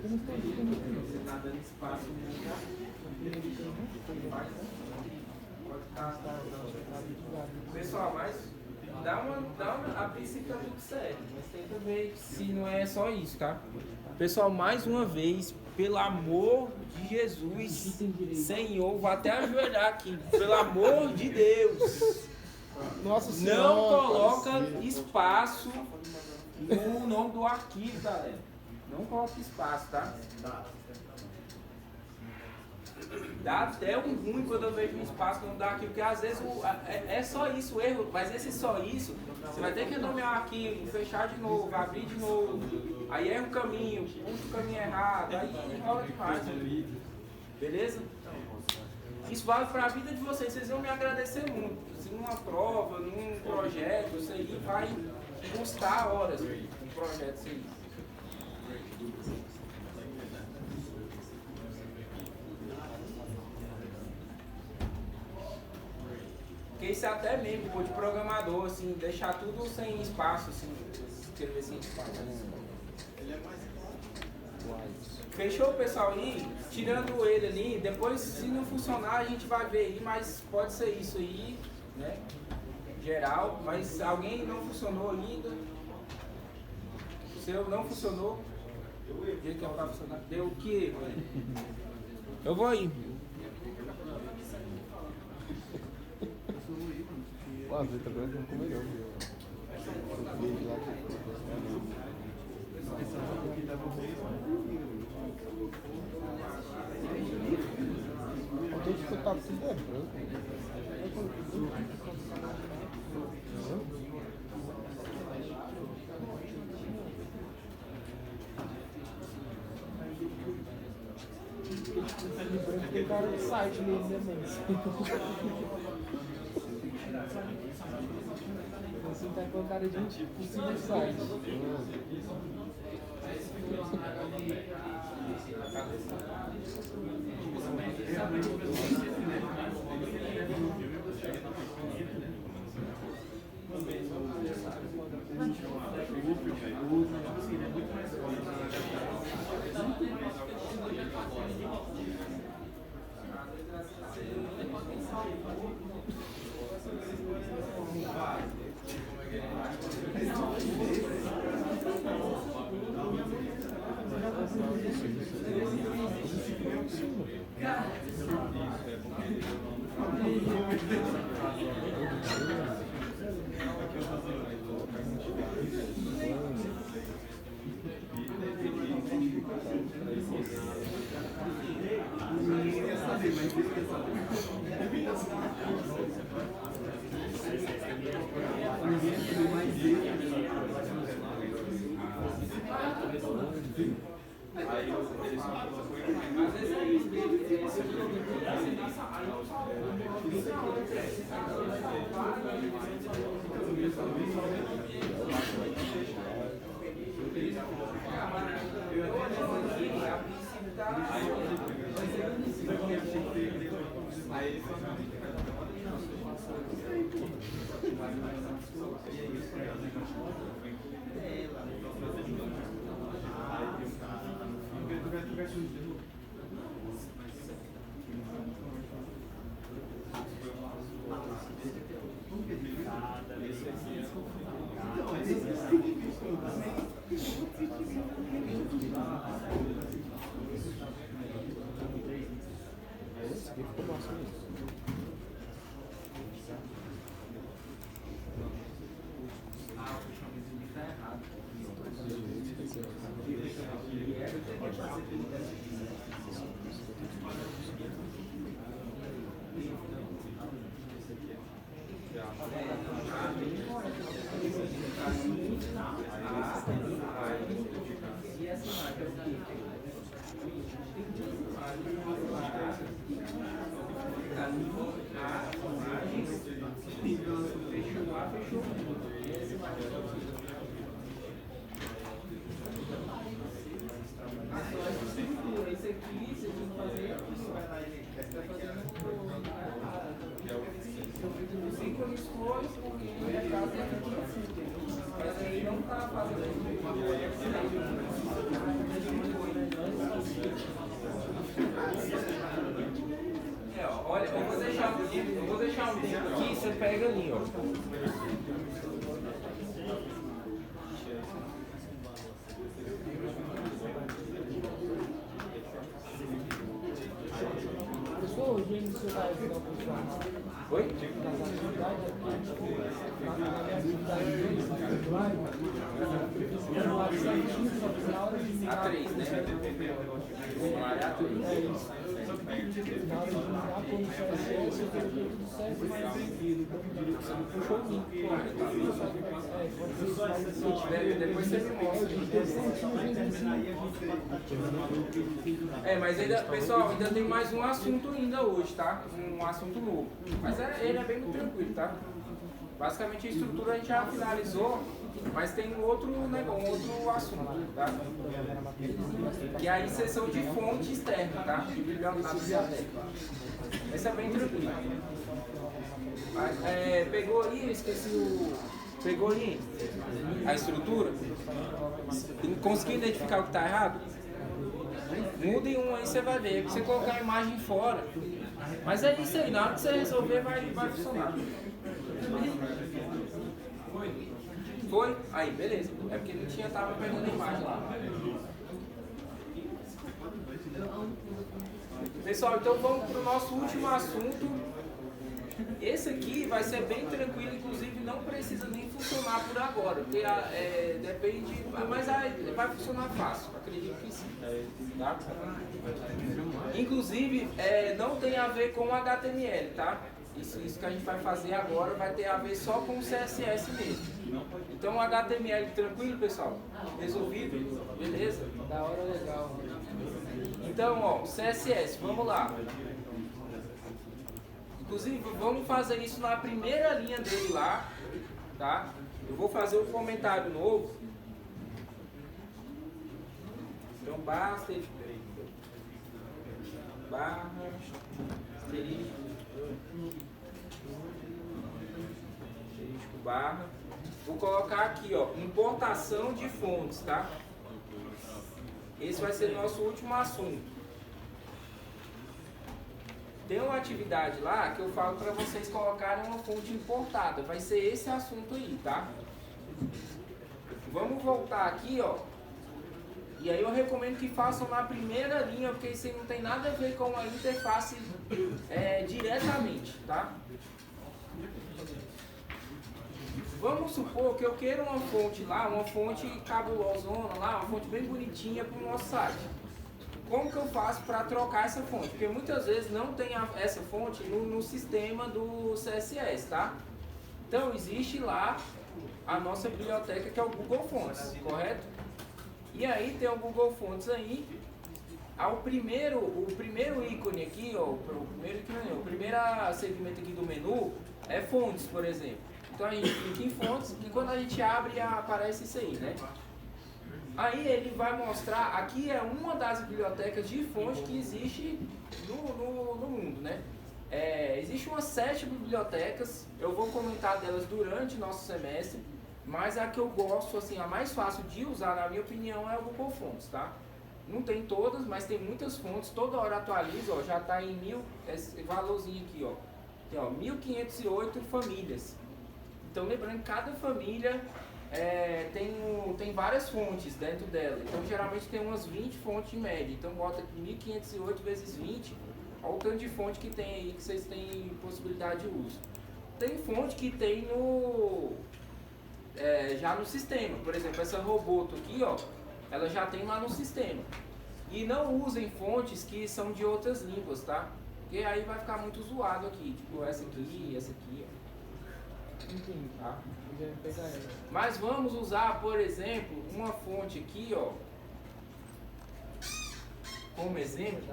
Você está dando espaço pessoal, mas a princípio tá tudo certo, mas tenta ver se não é só isso, tá? Pessoal, mais uma vez, pelo amor de Jesus, Senhor, vou até ajoelhar aqui, pelo amor de Deus, Nossa Senhora, não coloca espaço no nome do arquivo, galera. Não coloca espaço, tá? Dá até um ruim quando eu vejo um espaço não dá aqui, porque às vezes é só isso o erro, mas esse só isso, você vai ter que nomear o arquivo, fechar de novo, abrir de novo, aí erra o caminho, puxa o caminho errado, aí enrola demais. Beleza? Isso vale para a vida de vocês, vocês vão me agradecer muito. Se numa prova, num projeto, isso aí vai custar horas, um projeto isso aí. esse até mesmo, pô, de programador, assim, deixar tudo sem espaço, assim, escrever sem espaço. Ele é mais Fechou, pessoal? E tirando ele ali, depois se não funcionar a gente vai ver aí, mas pode ser isso aí, né? Geral, mas alguém não funcionou ainda? O seu não funcionou? O jeito que é pra funcionar? Deu o que? Eu vou aí. Ah, Vitor, agora já ficou melhor. Eu tô disputado tudo é branco. De branco tem cara de site mesmo, né, mano? Assim tá com cara de possível site. Esse aqui ficou massa mesmo. Olha, eu vou deixar um tempo aqui, você pega ali, ó. Pessoal, hoje você vai ajudar o pessoal. Oi? Nas atividades aqui, na minha atividade de live, eu lá certinho, só que na hora de A 3, né? é isso. Na hora de ligar quando o CSS, eu quero ver tudo certo, mas puxou o link. Depois você me mostra. Mas ainda, pessoal, ainda tem mais um assunto ainda hoje, tá? Um assunto novo. Mas ele é bem tranquilo, tá? Basicamente a estrutura a gente já finalizou. Mas tem um outro negócio, um outro assunto, tá? E aí seção de fonte externa, tá? De biblioteca. Essa é bem tranquila. Pegou aí, eu esqueci o... Pegou aí a estrutura? Conseguiu identificar o que está errado? Mude um aí, você vai ver. Você colocar a imagem fora. Mas é isso aí, na hora que você resolver vai funcionar. Foi? Aí, beleza. É porque não tava pegando a imagem lá. Pessoal, então vamos para o nosso último assunto. Esse aqui vai ser bem tranquilo, inclusive não precisa nem funcionar por agora, porque depende, mas vai funcionar fácil, acredito que sim. Tá? Inclusive, não tem a ver com HTML, tá? Isso que a gente vai fazer agora vai ter a ver só com o CSS mesmo. Então, HTML tranquilo, pessoal? Resolvido? Beleza? Da hora, legal. Então, ó, CSS, vamos lá. Inclusive, vamos fazer isso na primeira linha dele lá, tá? Eu vou fazer um comentário novo. Então, basta, barra, asterisco, barra. Vou colocar aqui, ó, importação de fontes, tá? Esse vai ser nosso último assunto. Tem uma atividade lá que eu falo para vocês colocarem uma fonte importada. Vai ser esse assunto aí, tá? Vamos voltar aqui, ó. E aí eu recomendo que façam na primeira linha, porque isso aí não tem nada a ver com a interface diretamente, tá? Vamos supor que eu queira uma fonte lá, uma fonte cabulosona lá, uma fonte bem bonitinha para o nosso site. Como que eu faço para trocar essa fonte? Porque muitas vezes não tem essa fonte no sistema do CSS, tá? Então existe lá a nossa biblioteca que é o Google Fonts, correto? E aí tem o Google Fonts aí. O primeiro ícone aqui, ó, o primeiro segmento aqui do menu é fontes, por exemplo. Então a gente clica em fontes e quando a gente abre aparece isso aí, né? Aí ele vai mostrar, aqui é uma das bibliotecas de fonte que existe no mundo, né? Existem umas 7 bibliotecas, eu vou comentar delas durante o nosso semestre, mas a que eu gosto, assim, a mais fácil de usar, na minha opinião, é o Google Fonts, tá? Não tem todas, mas tem muitas fontes, toda hora atualiza, ó, já está em 1000, esse valorzinho aqui, ó. Tem, ó, 1508 famílias. Então lembrando que cada família tem várias fontes dentro dela. Então geralmente tem umas 20 fontes em média. Então bota aqui 1508 vezes 20. Olha o tanto de fonte que tem aí que vocês têm possibilidade de uso. Tem fonte que tem já no sistema. Por exemplo, essa Roboto aqui, ó, ela já tem lá no sistema. E não usem fontes que são de outras línguas, tá? Porque aí vai ficar muito zoado aqui. Tipo essa aqui, ó. Entendi. Tá? Pegar ela. Mas vamos usar, por exemplo, uma fonte aqui, ó, como exemplo.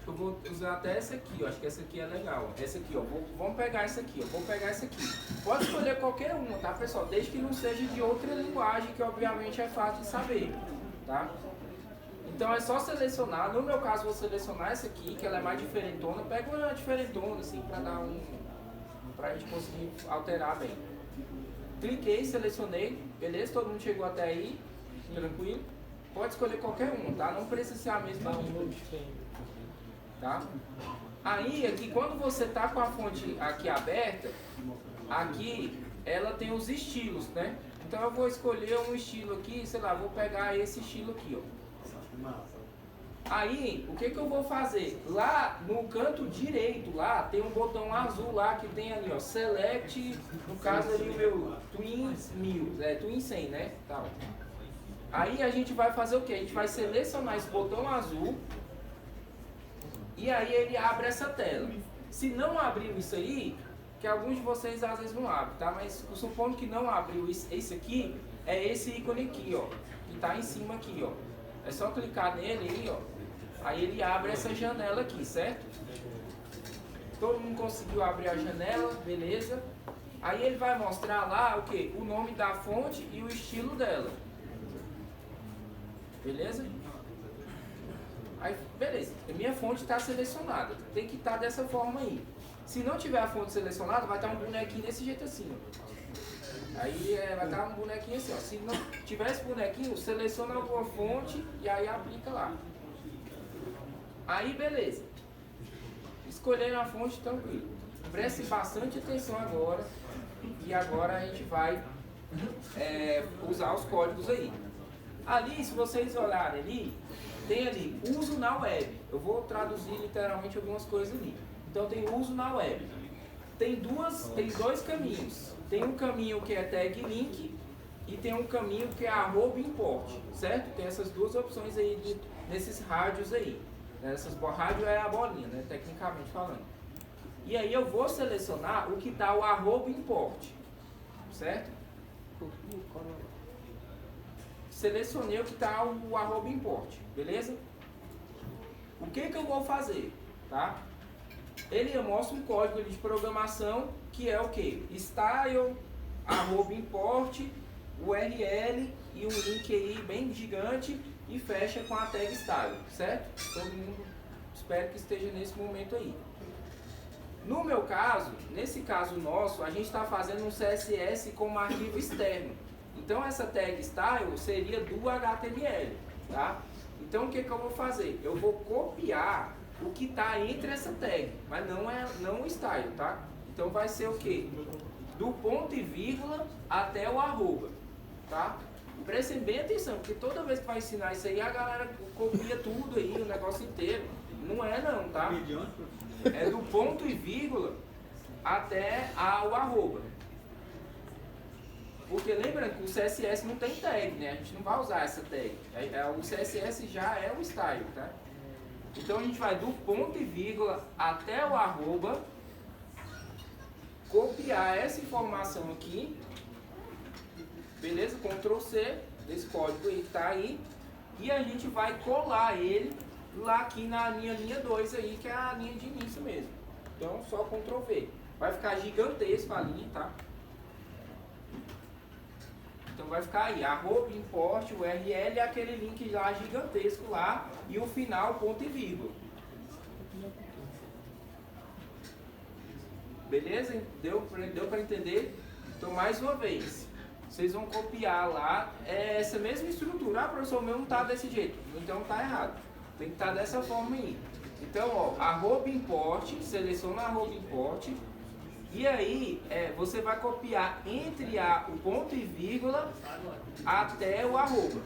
Eu vou usar até essa aqui, ó. Acho que essa aqui é legal. Essa aqui, ó. Vamos pegar essa aqui, ó. Vou pegar essa aqui. Pode escolher qualquer uma, tá, pessoal? Desde que não seja de outra linguagem, que obviamente é fácil de saber, tá? Então é só selecionar. No meu caso, vou selecionar essa aqui, que ela é mais diferentona. Pega uma diferentona, assim, pra gente conseguir alterar bem. Cliquei, selecionei, beleza? Todo mundo chegou até aí, tranquilo? Pode escolher qualquer uma, tá? Não precisa ser a mesma língua, tá? Aí, aqui, quando você tá com a fonte aqui aberta, aqui ela tem os estilos, né? Então eu vou escolher um estilo aqui, sei lá, vou pegar esse estilo aqui, ó. Aí, o que eu vou fazer? Lá no canto direito, lá, tem um botão azul lá que tem ali, ó, Select, no caso ali o meu Twin 100, né? Tá. Aí a gente vai fazer o que? A gente vai selecionar esse botão azul e aí ele abre essa tela. Se não abriu isso aí, que alguns de vocês às vezes não abrem, tá? Mas supondo que não abriu esse aqui, é esse ícone aqui, ó, que tá em cima aqui, ó. É só clicar nele aí, ó. Aí ele abre essa janela aqui, certo? Todo mundo conseguiu abrir a janela, beleza? Aí ele vai mostrar lá o que? O nome da fonte e o estilo dela. Beleza? Aí, beleza. A minha fonte está selecionada. Tem que estar dessa forma aí. Se não tiver a fonte selecionada, vai estar um bonequinho desse jeito assim, ó. Aí vai estar um bonequinho assim, ó. Se não tiver esse bonequinho, seleciona alguma fonte e aí aplica lá. Aí, beleza. Escolheram a fonte, tranquilo. Preste bastante atenção agora. E agora a gente vai usar os códigos aí. Ali, se vocês olharem ali, tem ali uso na web. Eu vou traduzir literalmente algumas coisas ali. Então tem uso na web. Tem dois caminhos. Tem um caminho que é tag link e tem um caminho que é @import, certo? Tem essas duas opções aí nesses rádios aí. Rádio é a bolinha, né? Tecnicamente falando. E aí eu vou selecionar o que dá o @import, certo? Selecionei o que está o @import, beleza? O que eu vou fazer, tá? Ele mostra um código de programação que é o que? Style, @import, URL e um link aí bem gigante e fecha com a tag style, certo? Todo mundo espero que esteja nesse momento aí. No meu caso, nesse caso nosso, a gente está fazendo um CSS como arquivo externo. Então essa tag style seria do HTML, tá? Então o que eu vou fazer? Eu vou copiar o que está entre essa tag, mas não o style, tá? Então vai ser o que? Do ponto e vírgula até o arroba, tá? Prestem bem atenção, porque toda vez que vai ensinar isso aí, a galera copia tudo aí, o negócio inteiro. Não é não, tá? É do ponto e vírgula até o arroba. Porque lembrando que o CSS não tem tag, né? A gente não vai usar essa tag. O CSS já é o style, tá? Então a gente vai do ponto e vírgula até o arroba, copiar essa informação aqui, beleza? Ctrl C desse código aí que tá aí, e a gente vai colar ele lá aqui na minha linha 2 aí, que é a linha de início mesmo. Então só Ctrl V. Vai ficar gigantesco a linha, tá? Então vai ficar aí, @import, URL, aquele link lá gigantesco lá, e o final ponto e vírgula. Beleza? Deu para entender? Então mais uma vez, vocês vão copiar lá essa mesma estrutura. Ah, professor, o meu não está desse jeito. Então está errado. Tem que estar dessa forma aí. Então, ó, @import, seleciona @import. E aí, você vai copiar entre o ponto e vírgula até o arroba.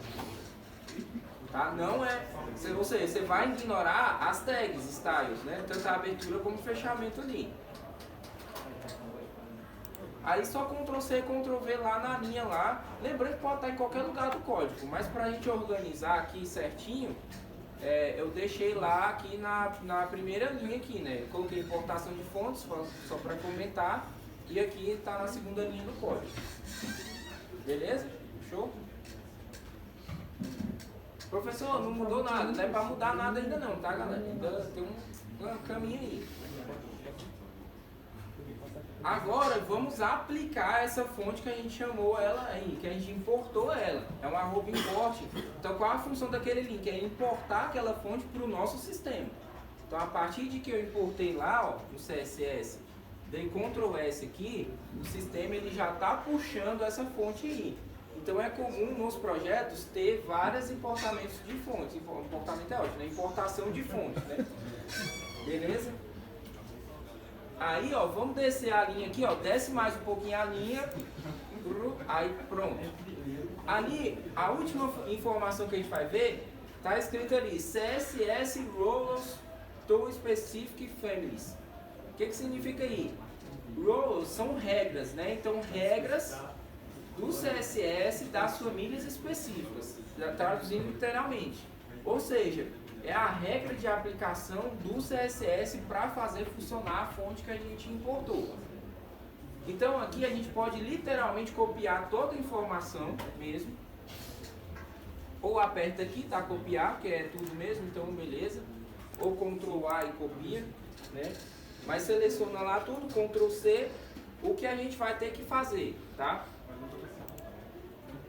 Tá? Não é... Você vai ignorar as tags, styles, né? Tanto a abertura como o fechamento ali. Aí só Ctrl C, Ctrl V lá na linha lá. Lembrando que pode estar em qualquer lugar do código. Mas para a gente organizar aqui certinho, eu deixei lá aqui na primeira linha aqui, né? Eu coloquei importação de fontes só para comentar, e aqui está na segunda linha do código. Beleza? Show? Professor, não mudou nada, não é para mudar nada ainda não, tá, galera? Ainda tem um caminho aí. Agora vamos aplicar essa fonte que a gente chamou ela aí, que a gente importou ela. É um @import. Então qual a função daquele link? É importar aquela fonte para o nosso sistema. Então a partir de que eu importei lá, ó, no CSS, dei Ctrl S aqui, o sistema ele já está puxando essa fonte aí. Então é comum nos projetos ter vários importamentos de fontes. Importamento é ótimo, né? Importação de fontes, né? Beleza? Aí, ó, vamos descer a linha aqui, ó, desce mais um pouquinho a linha, aí pronto. Ali, a última informação que a gente vai ver, tá escrito ali, CSS Roles to Specific Families. O que significa aí? Roles são regras, né? Então, regras do CSS das famílias específicas, traduzindo literalmente. Ou seja, é a regra de aplicação do CSS para fazer funcionar a fonte que a gente importou. Então aqui a gente pode literalmente copiar toda a informação mesmo. Ou aperta aqui, tá? Copiar, que é tudo mesmo, então beleza. Ou Ctrl A e copia, né? Mas seleciona lá tudo, Ctrl C, o que a gente vai ter que fazer, tá?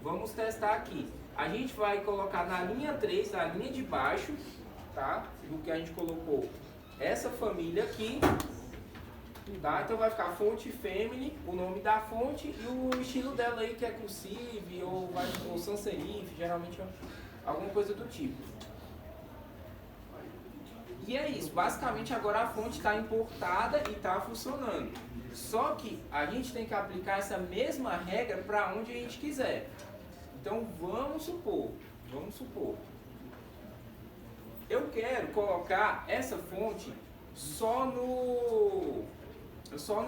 Vamos testar aqui. A gente vai colocar na linha 3, na linha de baixo, tá? Do que a gente colocou essa família aqui, tá? Então vai ficar fonte family, o nome da fonte e o estilo dela aí que é cursive ou sans serif, geralmente é alguma coisa do tipo. E é isso, basicamente agora a fonte está importada e está funcionando. Só que a gente tem que aplicar essa mesma regra para onde a gente quiser. Então vamos supor, eu quero colocar essa fonte só no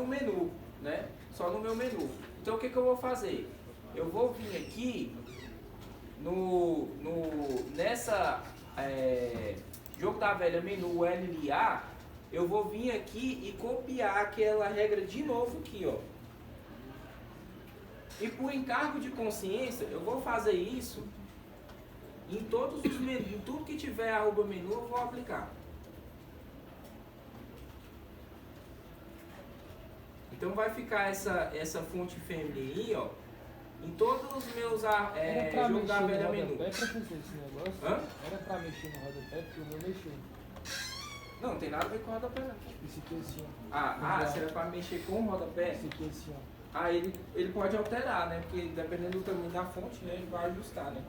menu, né? Só no meu menu. Então o que eu vou fazer? Eu vou vir aqui nessa jogo da velha menu LLA, eu vou vir aqui e copiar aquela regra de novo aqui, ó. E por encargo de consciência, eu vou fazer isso em todos os menus, em tudo que tiver arroba menu, eu vou aplicar. Então vai ficar essa fonte family aí, ó, em todos os meus jogos da velha menu. Era pra fazer esse negócio? Hã? Era pra mexer no rodapé, porque o meu mexeu. Não, não tem nada a ver com o rodapé. Esse aqui é assim, ó. Se era pra mexer com o rodapé, Esse aqui é assim, ó. ele pode alterar, né? Porque dependendo do tamanho da fonte, né, ele vai ajustar, né?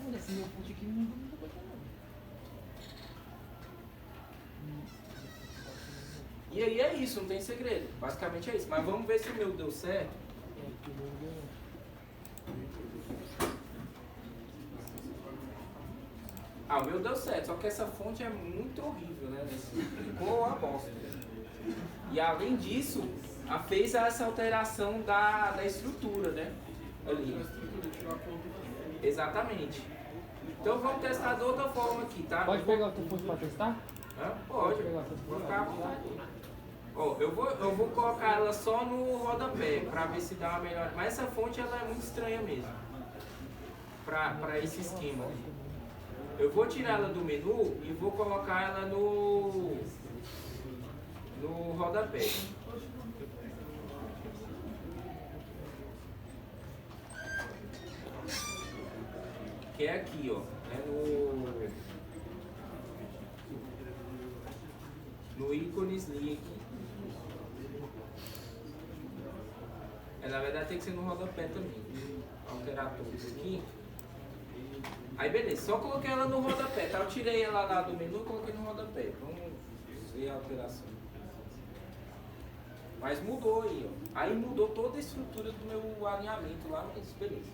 Olha, esse meu fonte aqui não tá botando não. E aí é isso, não tem segredo. Basicamente é isso. Mas vamos ver se o meu deu certo. É, porque o meu ganhou. O meu deu certo, só que essa fonte é muito horrível, né? Ficou uma bosta. E além disso, fez essa alteração da estrutura, né? Ali. Exatamente. Então vamos testar de outra forma aqui, tá? Pode pegar o teu fonte pra testar? Pode. Vou ficar à vontade. Ó, eu vou colocar ela só no rodapé, pra ver se dá uma melhor. Mas essa fonte ela é muito estranha mesmo. Pra esse esquema. Eu vou tirar ela do menu e vou colocar ela no rodapé. Que é aqui, ó. É no ícones aqui. Na verdade tem que ser no rodapé também. Alterar todos aqui. Aí beleza, só coloquei ela no rodapé, tá? Eu tirei ela lá do menu e coloquei no rodapé. Vamos ver a alteração. Mas mudou aí, ó. Aí mudou toda a estrutura do meu alinhamento lá, mas beleza.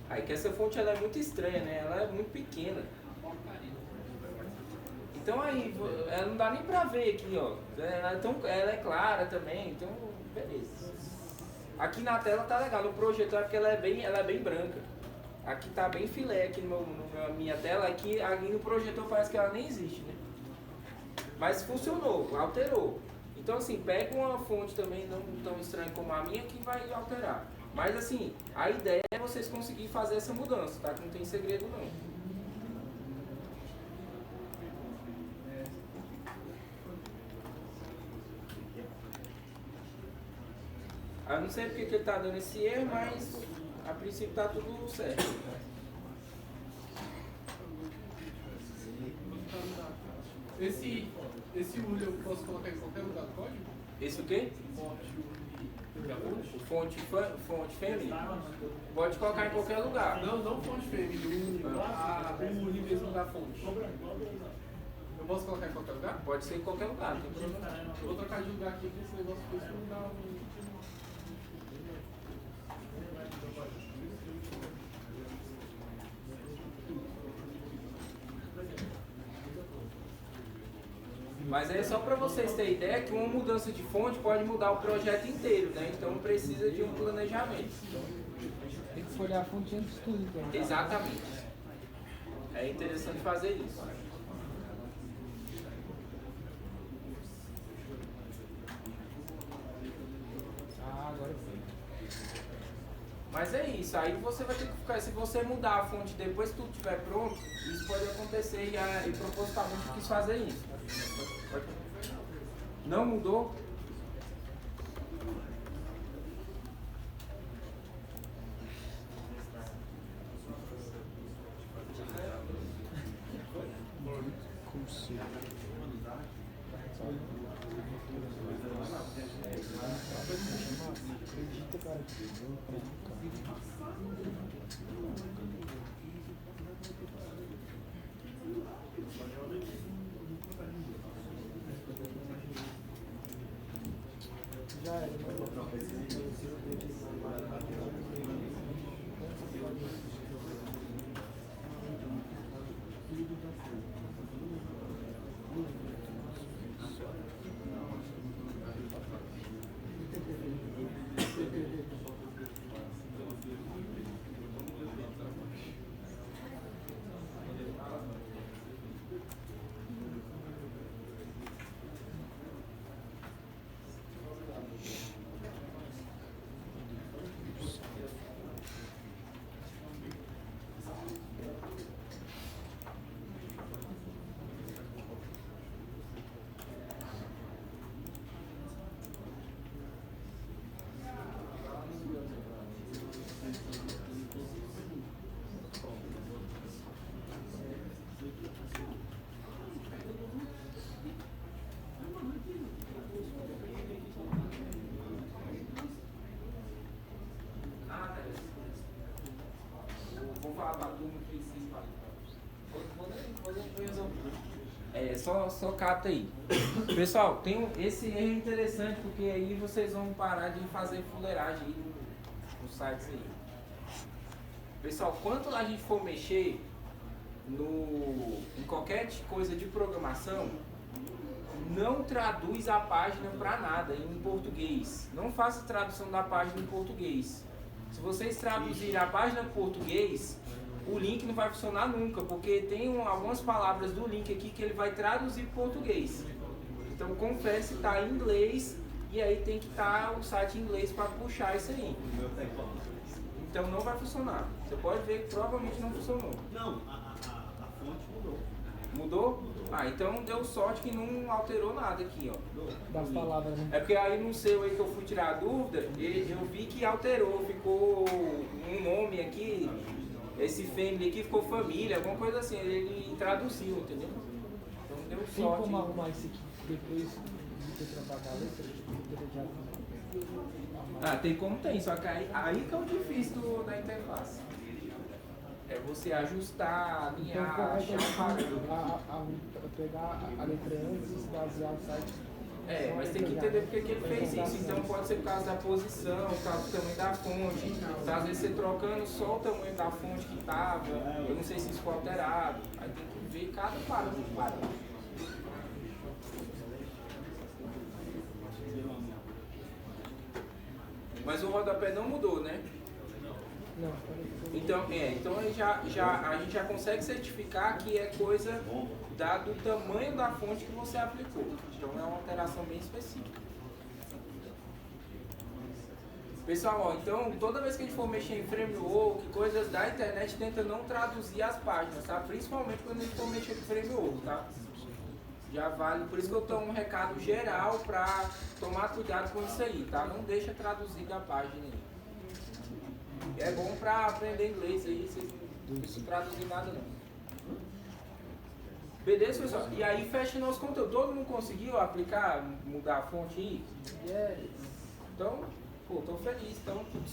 Aí que essa fonte ela é muito estranha, né? Ela é muito pequena. Então aí, ela não dá nem pra ver aqui, ó. Ela é clara também, então beleza. Aqui na tela tá legal, no projetor é porque ela é bem branca. Aqui tá bem filé aqui na minha tela, aqui no projetor parece que ela nem existe, né? Mas funcionou, alterou. Então assim, pega uma fonte também não tão estranha como a minha que vai alterar. Mas assim, a ideia é vocês conseguirem fazer essa mudança, tá? Que não tem segredo não. Eu não sei porque que ele tá dando esse erro, mas a princípio tá tudo certo. Esse URL eu posso colocar em qualquer lugar do código? Esse o quê? Fonte family? Pode colocar em qualquer lugar. Não fonte family, o URL mesmo da fonte. Eu posso colocar em qualquer lugar? Pode ser em qualquer lugar, não tem problema. Eu vou trocar de lugar aqui porque esse negócio foi não dá um... Mas é só para vocês terem ideia que uma mudança de fonte pode mudar o projeto inteiro, né? Então precisa de um planejamento. Tem que folhear a fonte antes de tudo, então. Exatamente. É interessante fazer isso. Agora sim. Mas é isso, aí você vai ter que ficar, se você mudar a fonte depois que tudo estiver pronto, isso pode acontecer e propositalmente quis fazer isso. Não mudou? Acredita, cara, que eu já era, Vou falar pra turma que vocês falam. Só capta aí. Pessoal, esse erro é interessante porque aí vocês vão parar de fazer fuleiragem aí nos sites aí. Pessoal, quando a gente for mexer em qualquer coisa de programação, não traduz a página para nada em português. Não faça tradução da página em português. Se vocês traduzirem a página em português, o link não vai funcionar nunca, porque tem algumas palavras do link aqui que ele vai traduzir para português. Então confere se está em inglês e aí tem que estar o site em inglês para puxar isso aí. Então não vai funcionar. Você pode ver que provavelmente não funcionou. Não, a fonte mudou. Mudou? Ah, então deu sorte que não alterou nada aqui, ó. Das palavras, né? É porque aí no seu aí que eu fui tirar a dúvida, eu vi que alterou, ficou um nome aqui, esse family aqui ficou família, alguma coisa assim, ele traduziu, entendeu? Então deu Tem sorte. como arrumar isso aqui depois de ter trocado a letra? Ah, tem como tem, só que aí que é o difícil da interface. É você ajustar, alinhar, achar um padrão. Pegar a letra antes e basear o site. É, mas tem que entender porque que ele fez isso. Então pode ser por causa da posição, por causa do tamanho da fonte. Então, às vezes você trocando só o tamanho da fonte que estava, eu não sei se isso foi alterado. Aí tem que ver cada parâmetro. Mas o rodapé não mudou, né? Não. Então aí a gente já consegue certificar que é coisa do tamanho da fonte que você aplicou. Então é uma alteração bem específica. Pessoal, ó, então toda vez que a gente for mexer em framework, coisas da internet, tenta não traduzir as páginas, tá? Principalmente quando a gente for mexer com framework, tá? Já vale, por isso que eu dou um recado geral para tomar cuidado com isso aí, tá? Não deixa traduzir da página aí. É bom para aprender inglês aí, vocês não precisam traduzir nada não. Beleza, pessoal? E aí fecha nosso conteúdo. Todo mundo conseguiu aplicar, mudar a fonte aí? Yes. Então, pô, tô feliz. Então,